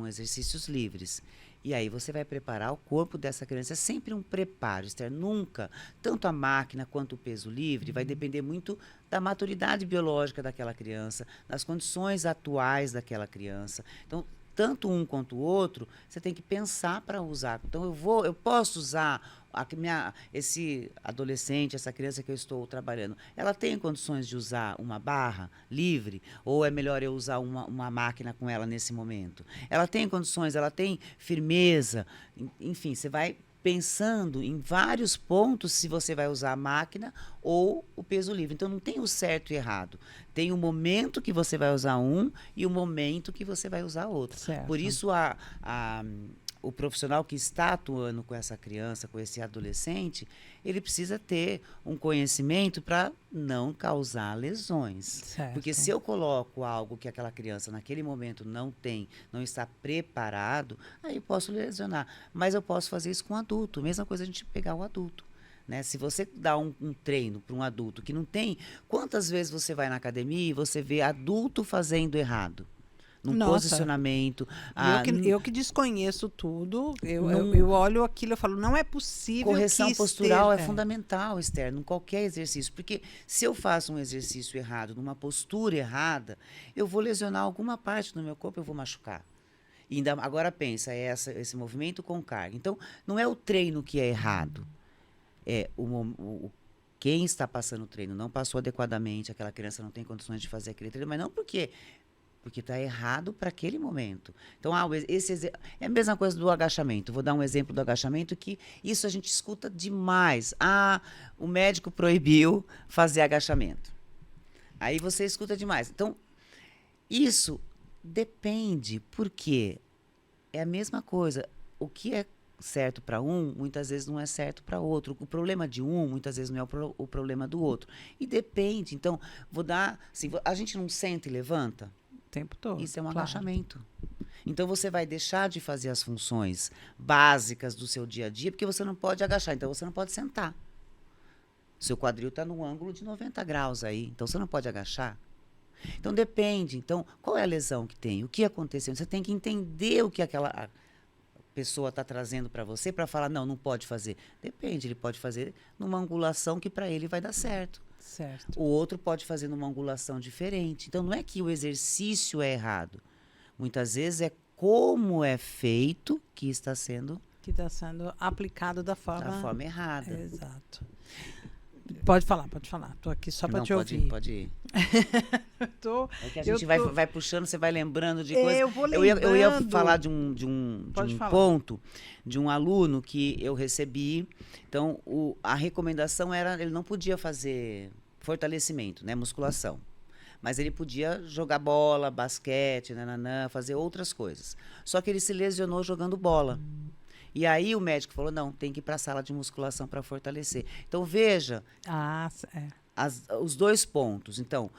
exercícios livres. E aí você vai preparar o corpo dessa criança. É sempre um preparo, Esther. Nunca, tanto a máquina quanto o peso livre, vai depender muito da maturidade biológica daquela criança, das condições atuais daquela criança. Então, tanto um quanto o outro, você tem que pensar para usar. Então, eu posso usar esse adolescente, essa criança que eu estou trabalhando, ela tem condições de usar uma barra livre? Ou é melhor eu usar uma máquina com ela nesse momento? Ela tem condições, ela tem firmeza? Enfim, você vai pensando em vários pontos se você vai usar a máquina ou o peso livre. Então, não tem o certo e errado. Tem o momento que você vai usar um e o momento que você vai usar outro. Certo. Por isso, o profissional que está atuando com essa criança, com esse adolescente, ele precisa ter um conhecimento para não causar lesões. Certo. Porque se eu coloco algo que aquela criança naquele momento não tem, não está preparado, aí eu posso lesionar. Mas eu posso fazer isso com o adulto. Mesma coisa a gente pegar o adulto. Né? Se você dá um treino para um adulto que não tem, quantas vezes você vai na academia e você vê adulto fazendo errado? Num posicionamento. Eu que desconheço tudo, eu olho aquilo e falo, não é possível. Correção postural é fundamental, Esther, em qualquer exercício. Porque se eu faço um exercício errado, numa postura errada, eu vou lesionar alguma parte do meu corpo, eu vou machucar. E ainda, agora pensa, esse movimento com carga. Então, não é o treino que é errado. É quem está passando o treino não passou adequadamente, aquela criança não tem condições de fazer aquele treino, mas não porque está errado para aquele momento. Então, é a mesma coisa do agachamento. Vou dar um exemplo do agachamento que isso a gente escuta demais. O médico proibiu fazer agachamento. Aí você escuta demais. Então, isso depende, porque é a mesma coisa. O que é certo para um, muitas vezes não é certo para outro. O problema de um, muitas vezes não é o problema do outro. E depende. Então, vou dar... Assim, a gente não senta e levanta? Tempo todo. Isso é um agachamento. Então, você vai deixar de fazer as funções básicas do seu dia a dia, porque você não pode agachar, então você não pode sentar. Seu quadril está no ângulo de 90 graus aí, então você não pode agachar. Então, depende. Então, qual é a lesão que tem? O que aconteceu? Você tem que entender o que aquela pessoa está trazendo para você para falar, não pode fazer. Depende, ele pode fazer numa angulação que para ele vai dar certo. Certo. O outro pode fazer numa angulação diferente. Então, não é que o exercício é errado. Muitas vezes é como é feito que está sendo aplicado da forma errada. Exato. Pode falar. Estou aqui só para te ouvir. Pode ir. É que a gente vai puxando, você vai lembrando de coisas. Eu vou lembrando. Eu ia falar de um ponto de um aluno que eu recebi. Então, a recomendação era, ele não podia fazer fortalecimento, né, musculação. Mas ele podia jogar bola, basquete, fazer outras coisas. Só que ele se lesionou jogando bola. E aí o médico falou, não, tem que ir para a sala de musculação para fortalecer. Então, veja os dois pontos. Então,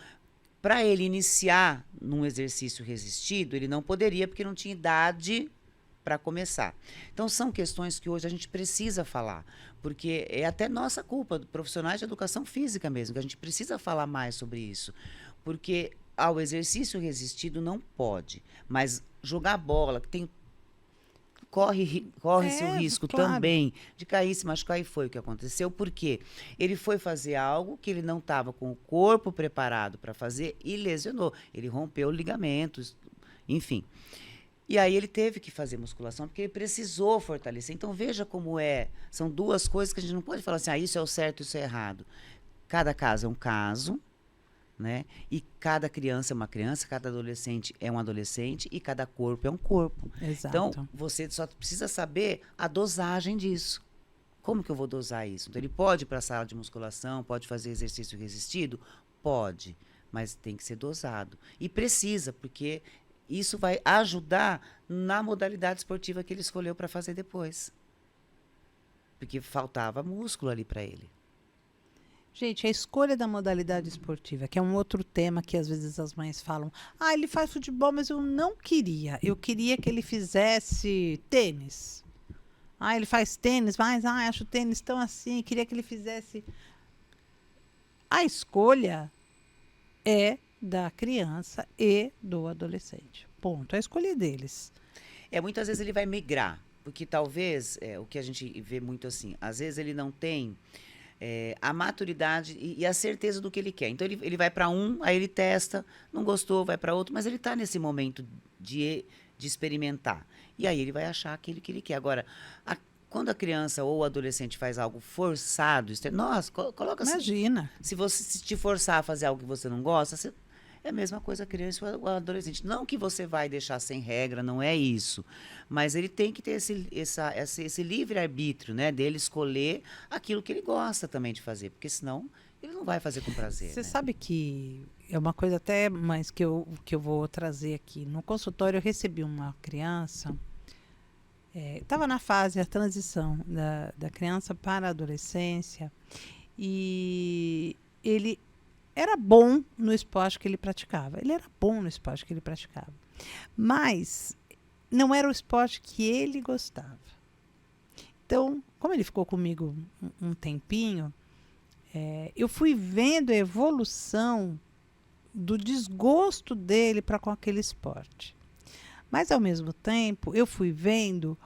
para ele iniciar num exercício resistido, ele não poderia, porque não tinha idade para começar. Então, são questões que hoje a gente precisa falar, porque é até nossa culpa, profissionais de educação física mesmo, que a gente precisa falar mais sobre isso. Porque ao exercício resistido não pode, mas jogar bola, que tem... Corre-se o risco também de cair, se machucar, e foi o que aconteceu, porque ele foi fazer algo que ele não estava com o corpo preparado para fazer e lesionou. Ele rompeu ligamentos, enfim. E aí ele teve que fazer musculação porque ele precisou fortalecer. Então, veja como são duas coisas que a gente não pode falar assim, isso é o certo, isso é errado. Cada caso é um caso, né? E cada criança é uma criança, cada adolescente é um adolescente e cada corpo é um corpo. Exato. Então, você só precisa saber a dosagem disso. Como que eu vou dosar isso? Então, ele pode ir para a sala de musculação, pode fazer exercício resistido? Pode, mas tem que ser dosado. E precisa, porque isso vai ajudar na modalidade esportiva que ele escolheu para fazer depois. Porque faltava músculo ali para ele. Gente, a escolha da modalidade esportiva, que é um outro tema que às vezes as mães falam, ele faz futebol, mas eu não queria. Eu queria que ele fizesse tênis. Ele faz tênis, mas acho o tênis tão assim, queria que ele fizesse. A escolha é da criança e do adolescente. Ponto. A escolha deles. Muitas vezes ele vai migrar, porque talvez, o que a gente vê muito assim, às vezes ele não tem... a maturidade e a certeza do que ele quer. Então, ele vai para aí ele testa, não gostou, vai para outro, mas ele está nesse momento de experimentar. E aí ele vai achar aquilo que ele quer. Agora, quando a criança ou o adolescente faz algo forçado, nossa, coloca assim. Imagina. Se você se te forçar a fazer algo que você não gosta, é a mesma coisa a criança e o adolescente. Não que você vai deixar sem regra, não é isso. Mas ele tem que ter esse livre-arbítrio, né? Dele escolher aquilo que ele gosta também de fazer. Porque senão ele não vai fazer com prazer. Você né? sabe que é uma coisa até mais que eu vou trazer aqui. No consultório eu recebi uma criança, estava na fase, a transição da criança para a adolescência, e ele era bom no esporte que ele praticava. Ele era bom no esporte que ele praticava. Mas não era o esporte que ele gostava. Então, como ele ficou comigo um tempinho, eu fui vendo a evolução do desgosto dele para com aquele esporte. Mas, ao mesmo tempo, eu fui vendo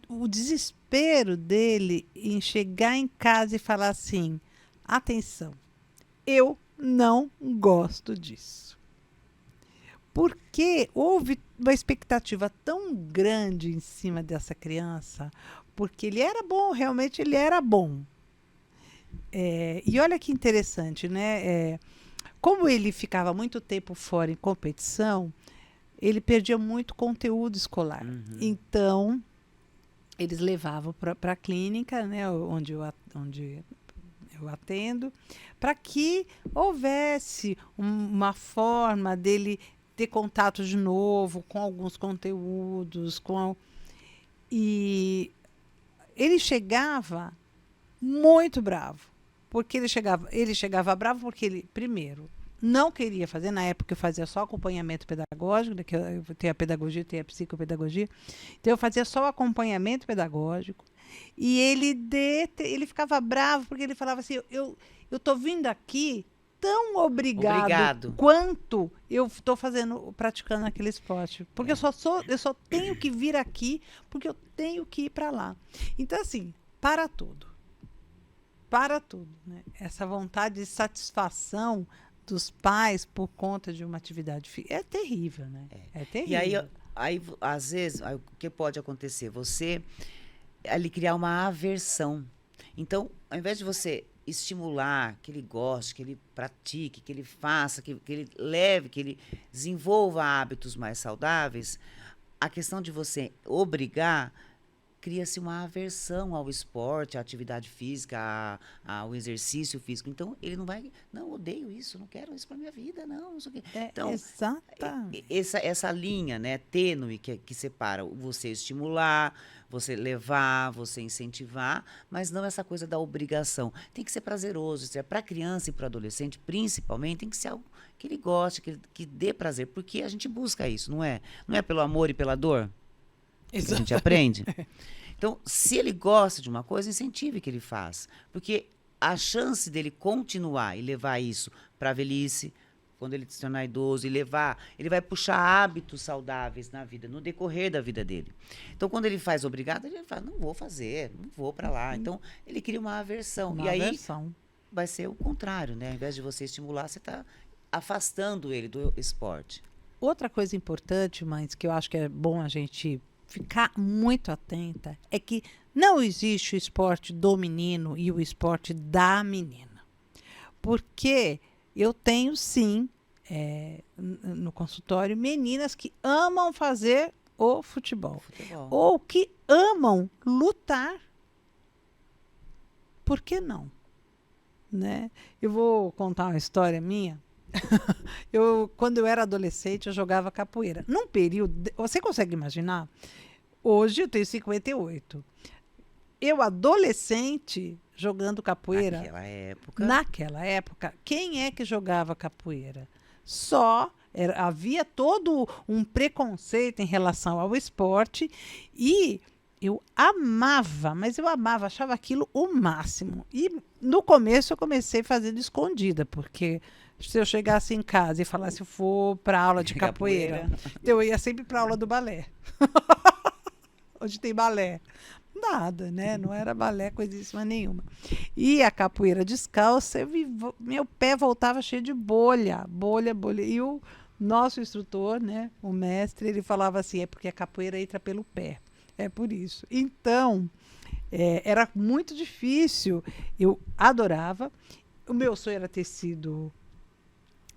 o desespero dele em chegar em casa e falar assim: atenção, eu não gosto disso. Porque houve uma expectativa tão grande em cima dessa criança, porque ele era bom, realmente ele era bom. E olha que interessante, né? Como ele ficava muito tempo fora em competição, ele perdia muito conteúdo escolar. Então, eles levavam para a clínica, né, onde eu atendo, para que houvesse uma forma dele ter contato de novo com alguns conteúdos. E ele chegava muito bravo. Porque ele chegava bravo porque ele, primeiro, não queria fazer. Na época eu fazia só acompanhamento pedagógico, né, que eu tenho a pedagogia, tenho a psicopedagogia. Então eu fazia só o acompanhamento pedagógico. E ele ficava bravo porque ele falava assim: eu estou vindo aqui tão obrigado quanto eu estou praticando aquele esporte. Porque eu só tenho que vir aqui porque eu tenho que ir para lá. Então, assim, para tudo. Né? Essa vontade de satisfação dos pais por conta de uma atividade física é terrível, né? É terrível. E aí às vezes, o que pode acontecer? Você ali criar uma aversão. Então, ao invés de você estimular que ele goste, que ele pratique, que ele faça, que ele leve, que ele desenvolva hábitos mais saudáveis, a questão de você obrigar, cria-se uma aversão ao esporte, à atividade física, ao exercício físico. Então, ele não vai... Não, odeio isso, não quero isso para minha vida, não sei o quê. Então, essa linha, né, tênue que separa você estimular, você levar, você incentivar, mas não essa coisa da obrigação. Tem que ser prazeroso. Para a criança e para o adolescente, principalmente, tem que ser algo que ele goste, que dê prazer. Porque a gente busca isso, não é? Não é pelo amor e pela dor? Que a gente aprende. Então, se ele gosta de uma coisa, incentive que ele faça. Porque a chance dele continuar e levar isso para a velhice, quando ele se tornar idoso, ele vai puxar hábitos saudáveis na vida, no decorrer da vida dele. Então, quando ele faz obrigado, ele fala: não vou fazer, não vou para lá. Então, ele cria uma aversão. Aí vai ser o contrário, né? Ao invés de você estimular, você está afastando ele do esporte. Outra coisa importante, mas que eu acho que é bom a gente ficar muito atenta, é que não existe o esporte do menino e o esporte da menina. Porque eu tenho, sim, no consultório, meninas que amam fazer o futebol. Ou que amam lutar. Por que não? Né? Eu vou contar uma história minha. Quando eu era adolescente, eu jogava capoeira. Num período... Você consegue imaginar? Hoje eu tenho 58. Eu, adolescente, jogando capoeira... Naquela época, quem é que jogava capoeira? Havia todo um preconceito em relação ao esporte e eu amava, achava aquilo o máximo. E no começo eu comecei fazendo escondida, porque se eu chegasse em casa e falasse eu vou para aula de capoeira, eu ia sempre para aula do balé. Onde tem balé. Nada, né? Não era balé, coisíssima nenhuma. E a capoeira descalça, meu pé voltava cheio de bolha. E o nosso instrutor, né, o mestre, ele falava assim: é porque a capoeira entra pelo pé. É por isso. Então, Era muito difícil. Eu adorava. O meu sonho era ter sido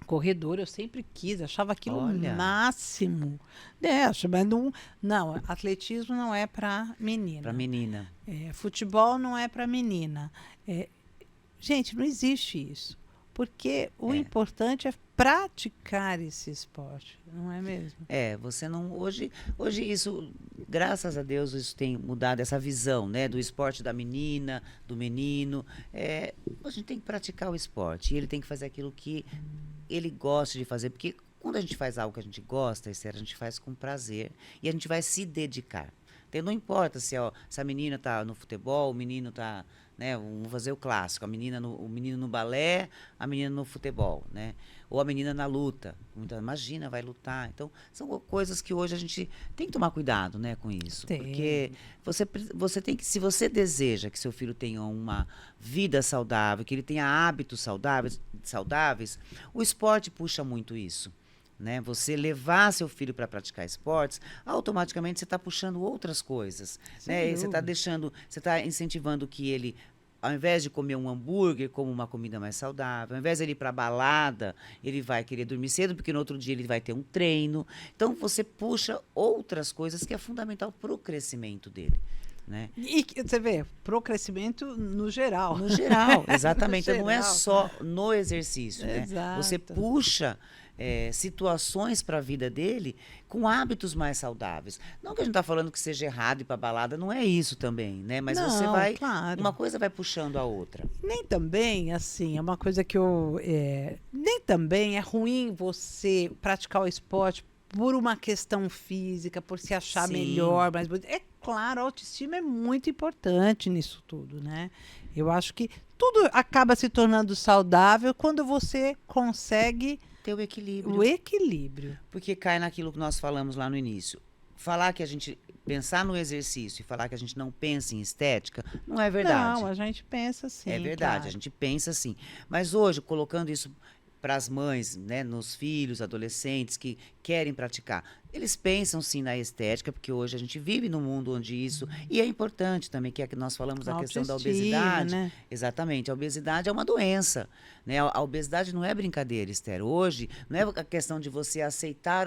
corredor, eu sempre quis, achava aquilo o Olha, máximo. Mas não, atletismo não é para para menina. menina. Futebol não é para menina. É, gente, não existe isso. Porque o É. importante é praticar esse esporte, não é mesmo? Você não. Hoje isso, graças a Deus, isso tem mudado essa visão, né? Do esporte da menina, do menino. A gente tem que praticar o esporte. E ele tem que fazer aquilo que ele gosta de fazer. Porque quando a gente faz algo que a gente gosta, Esther, a gente faz com prazer. E a gente vai se dedicar. Então, não importa se a menina está no futebol, o menino está, né? Vamos fazer o clássico, o menino no balé, a menina no futebol, né? Ou a menina na luta. Imagina, vai lutar. Então, são coisas que hoje a gente tem que tomar cuidado, né, com isso. Tem. Porque você tem que, se você deseja que seu filho tenha uma vida saudável, que ele tenha hábitos saudáveis, o esporte puxa muito isso. Né? Você levar seu filho para praticar esportes, automaticamente você está puxando outras coisas. Né? Você está incentivando que ele, ao invés de comer um hambúrguer, como uma comida mais saudável, ao invés de ele ir para a balada, ele vai querer dormir cedo, porque no outro dia ele vai ter um treino. Então, você puxa outras coisas que é fundamental para o crescimento dele. Né? E você vê, pro crescimento no geral. No geral, exatamente. No Então, não é geral. só no exercício. Né? Exato. Você puxa situações para a vida dele com hábitos mais saudáveis. Não que a gente está falando que seja errado ir para balada, não é isso também, né? Mas Não, você vai, claro. uma coisa vai puxando a outra. Nem também, assim, é uma coisa que nem também é ruim você praticar o esporte por uma questão física, por se achar Sim. melhor, mais bonito. É claro, a autoestima é muito importante nisso tudo, né? Eu acho que tudo acaba se tornando saudável quando você consegue Ter o equilíbrio. o equilíbrio. Porque cai naquilo que nós falamos lá no início. Falar que a gente pensar no exercício e falar que a gente não pensa em estética, não é verdade. Não, a gente pensa assim. É verdade, claro. a gente pensa assim. Mas hoje, colocando isso para as mães, né, nos filhos, adolescentes que querem praticar, eles pensam sim na estética, porque hoje a gente vive num mundo onde isso, e é importante também, que é que nós falamos da questão da obesidade. Né? Exatamente, a obesidade é uma doença, né? A obesidade não é brincadeira, Esther. Hoje não é a questão de você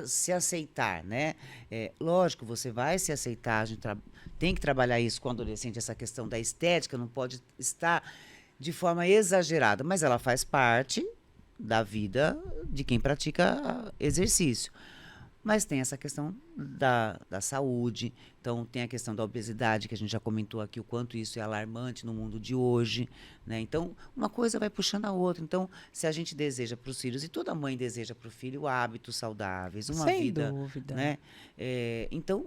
se aceitar, né? Lógico, você vai se aceitar, a gente tem que trabalhar isso com o adolescente, essa questão da estética não pode estar de forma exagerada, mas ela faz parte da vida de quem pratica exercício. Mas tem essa questão da saúde, então tem a questão da obesidade, que a gente já comentou aqui, o quanto isso é alarmante no mundo de hoje. Né? Então, uma coisa vai puxando a outra. Então, se a gente deseja para os filhos, e toda mãe deseja para o filho hábitos saudáveis, uma Sem vida... dúvida. Né? Então,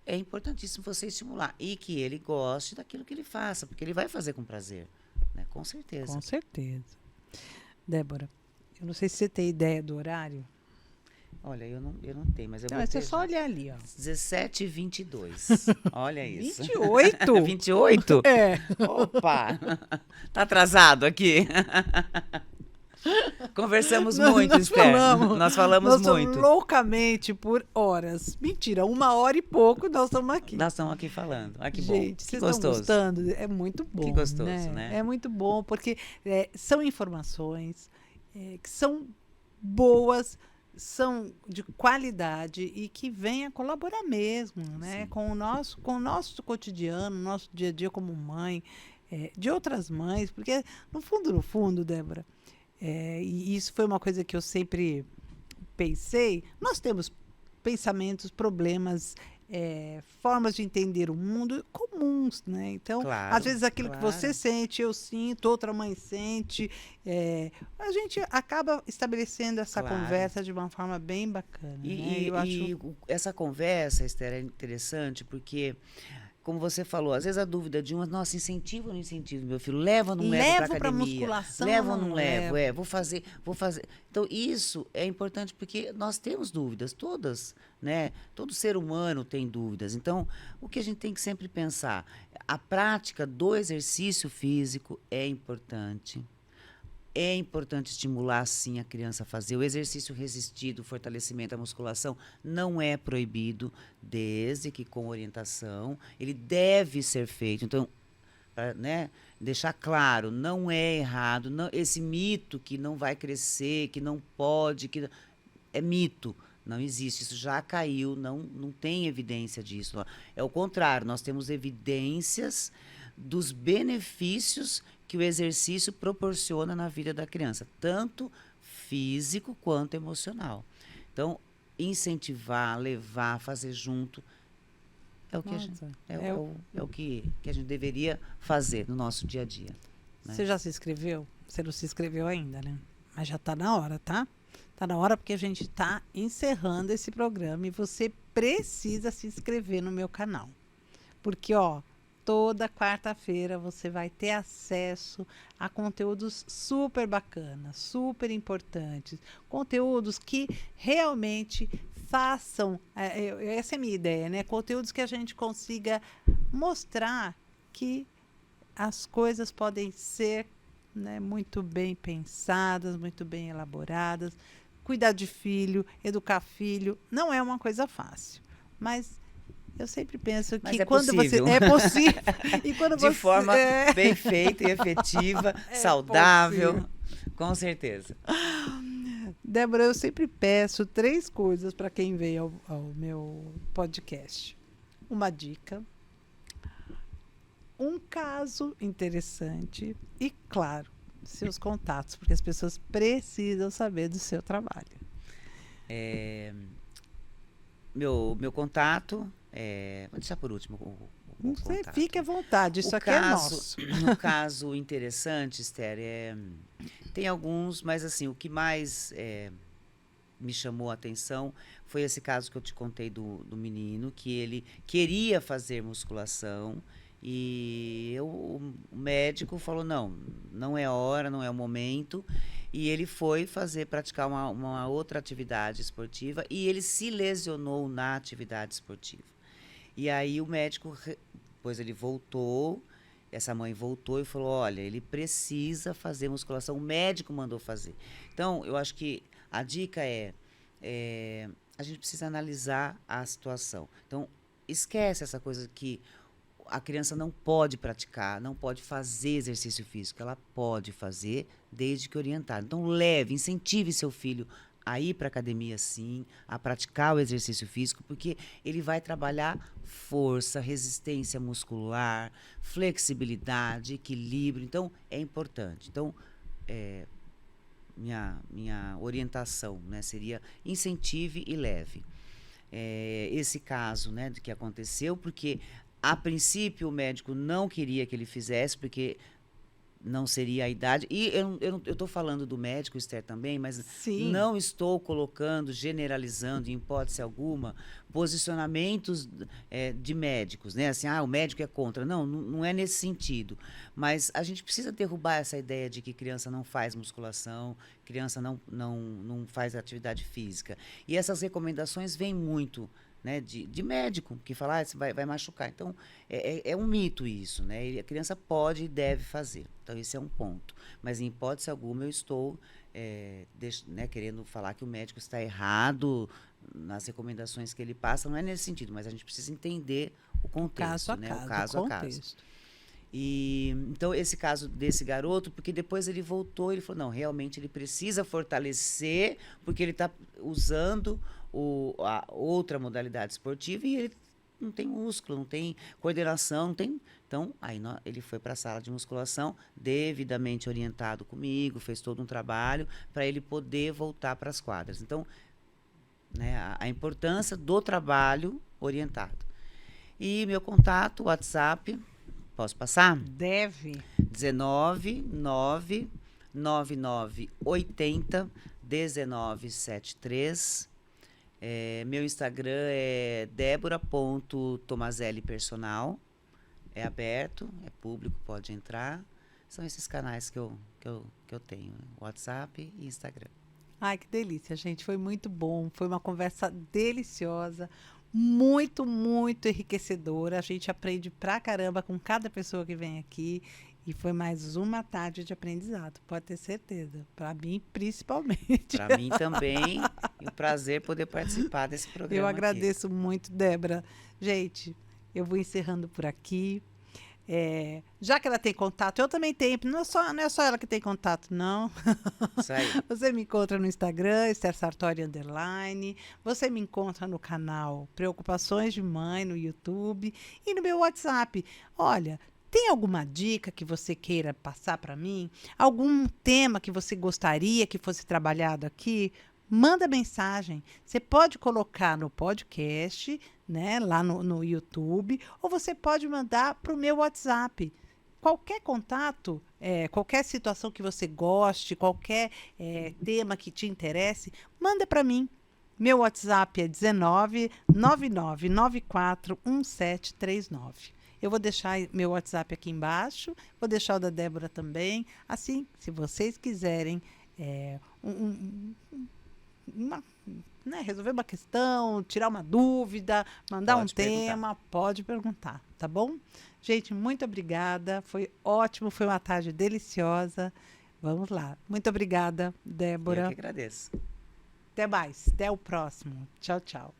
é importantíssimo você estimular. E que ele goste daquilo que ele faça, porque ele vai fazer com prazer. Né? Com certeza. Com certeza. Débora, eu não sei se você tem ideia do horário. Olha, eu não tenho, mas eu Não, vou é ter só já. olhar ali, ó. 17h22. Olha isso. 28? 28? É. Opa! Tá atrasado aqui. Conversamos muito, Esther. Nós falamos muito. Loucamente por horas. Mentira, 1 hora e pouco nós estamos aqui. Nós estamos aqui falando. Ah, que Gente, bom. Que vocês estão gostoso. gostando? É muito bom. Que gostoso, né? É muito bom, porque são informações que são boas, são de qualidade e que vêm a colaborar mesmo, né? Sim. Com o nosso cotidiano, nosso dia a dia como mãe, de outras mães, porque no fundo, Débora, e isso foi uma coisa que eu sempre pensei, nós temos pensamentos, problemas, formas de entender o mundo comuns, né? Então, Claro, às vezes aquilo que claro. você sente, eu sinto, outra mãe sente, a gente acaba estabelecendo essa Claro. conversa de uma forma bem bacana. Né? E, Eu acho... essa conversa, Esther, é interessante porque, como você falou, às vezes a dúvida de nossa, incentivo ou não incentivo meu filho? Levo ou não levo para Levo pra academia? musculação Levo ou ou não não levo? levo? Vou fazer. Então, isso é importante porque nós temos dúvidas, todas, né? Todo ser humano tem dúvidas. Então, o que a gente tem que sempre pensar? A prática do exercício físico é importante. é importante estimular, sim, a criança a fazer. O exercício resistido, o fortalecimento, a musculação, não é proibido, desde que com orientação. Ele deve ser feito. Então, pra, né, deixar claro, não é errado. Não, esse mito que não vai crescer, que não pode, é mito. Não existe, isso já caiu, não tem evidência disso. É o contrário, nós temos evidências dos benefícios que o exercício proporciona na vida da criança, tanto físico quanto emocional. Então, incentivar, levar, fazer junto, é o que, é o que a gente deveria fazer no nosso dia a dia. Né? Você já se inscreveu? Você não se inscreveu ainda, né? Mas já está na hora, tá? Está na hora porque a gente está encerrando esse programa e você precisa se inscrever no meu canal. Porque, ó, toda quarta-feira você vai ter acesso a conteúdos super bacanas, super importantes, conteúdos que realmente façam, essa é a minha ideia, né? Conteúdos que a gente consiga mostrar que as coisas podem ser, né, muito bem pensadas, muito bem elaboradas. Cuidar de filho, educar filho, não é uma coisa fácil. Mas eu sempre penso que quando possível. você... É possível. E quando de forma bem feita e efetiva, saudável. Possível. Com certeza. Débora, eu sempre peço 3 coisas para quem vem ao meu podcast. Uma dica, um caso interessante e, claro, seus contatos, porque as pessoas precisam saber do seu trabalho. Meu contato, vou deixar por último o contato. Fique à vontade, isso aqui é nosso. No caso interessante, Esther, tem alguns, mas assim, o que mais me chamou a atenção foi esse caso que eu te contei do menino, que ele queria fazer musculação, e o médico falou, não é hora, não é o momento, e ele foi praticar uma outra atividade esportiva, e ele se lesionou na atividade esportiva. E aí o médico, depois ele voltou, essa mãe voltou e falou, olha, ele precisa fazer musculação, o médico mandou fazer. Então, eu acho que a dica a gente precisa analisar a situação. Então, esquece essa coisa que a criança não pode praticar, não pode fazer exercício físico. Ela pode fazer desde que orientada. Então, incentive seu filho a ir para a academia, sim, a praticar o exercício físico, porque ele vai trabalhar força, resistência muscular, flexibilidade, equilíbrio. Então, é importante. Então, minha orientação, né, seria incentive e leve. Esse caso, né, que aconteceu, porque a princípio o médico não queria que ele fizesse, porque não seria a idade. E eu estou falando do médico, Esther, também, mas sim, não estou colocando, generalizando, em hipótese alguma, posicionamentos de médicos, né? Assim, o médico é contra. Não é nesse sentido. Mas a gente precisa derrubar essa ideia de que criança não faz musculação, criança não faz atividade física. E essas recomendações vêm muito, né, de médico, que fala, você vai machucar. Então, é um mito isso, né? A criança pode e deve fazer. Então, esse é um ponto. Mas, em hipótese alguma, eu estou querendo falar que o médico está errado nas recomendações que ele passa. Não é nesse sentido, mas a gente precisa entender o contexto, o caso a caso. E, então, esse caso desse garoto, porque depois ele voltou, ele falou, realmente ele precisa fortalecer, porque ele está usando a outra modalidade esportiva e ele não tem músculo, não tem coordenação, não tem... Então, aí ele foi para a sala de musculação, devidamente orientado comigo, fez todo um trabalho para ele poder voltar para as quadras. Então, né, a importância do trabalho orientado. E meu contato, WhatsApp, posso passar? Deve. 19 9 99 80 1973. Meu Instagram é debora.tomazellipersonal. É aberto, é público, pode entrar. São esses canais que eu tenho, né? WhatsApp e Instagram. Ai, que delícia, gente. Foi muito bom. Foi uma conversa deliciosa, muito, muito enriquecedora. A gente aprende pra caramba com cada pessoa que vem aqui. E foi mais uma tarde de aprendizado, pode ter certeza. Para mim, principalmente. Para mim também. E o prazer poder participar desse programa Eu aqui. agradeço muito, Débora. Gente, eu vou encerrando por aqui. Já que ela tem contato, eu também tenho. Não é só ela que tem contato, não. Isso aí. Você me encontra no Instagram, Esther Sartori _. Você me encontra no canal Preocupações de Mãe no YouTube e no meu WhatsApp. Olha, tem alguma dica que você queira passar para mim? Algum tema que você gostaria que fosse trabalhado aqui? Manda mensagem. Você pode colocar no podcast, né, lá no YouTube, ou você pode mandar para o meu WhatsApp. Qualquer contato, qualquer situação que você goste, qualquer tema que te interesse, manda para mim. Meu WhatsApp é 19 9994 1739. Eu vou deixar meu WhatsApp aqui embaixo, vou deixar o da Débora também. Assim, se vocês quiserem resolver uma questão, tirar uma dúvida, mandar um tema, pode perguntar, tá bom? Gente, muito obrigada. Foi ótimo, foi uma tarde deliciosa. Vamos lá. Muito obrigada, Débora. Eu que agradeço. Até mais. Até o próximo. Tchau, tchau.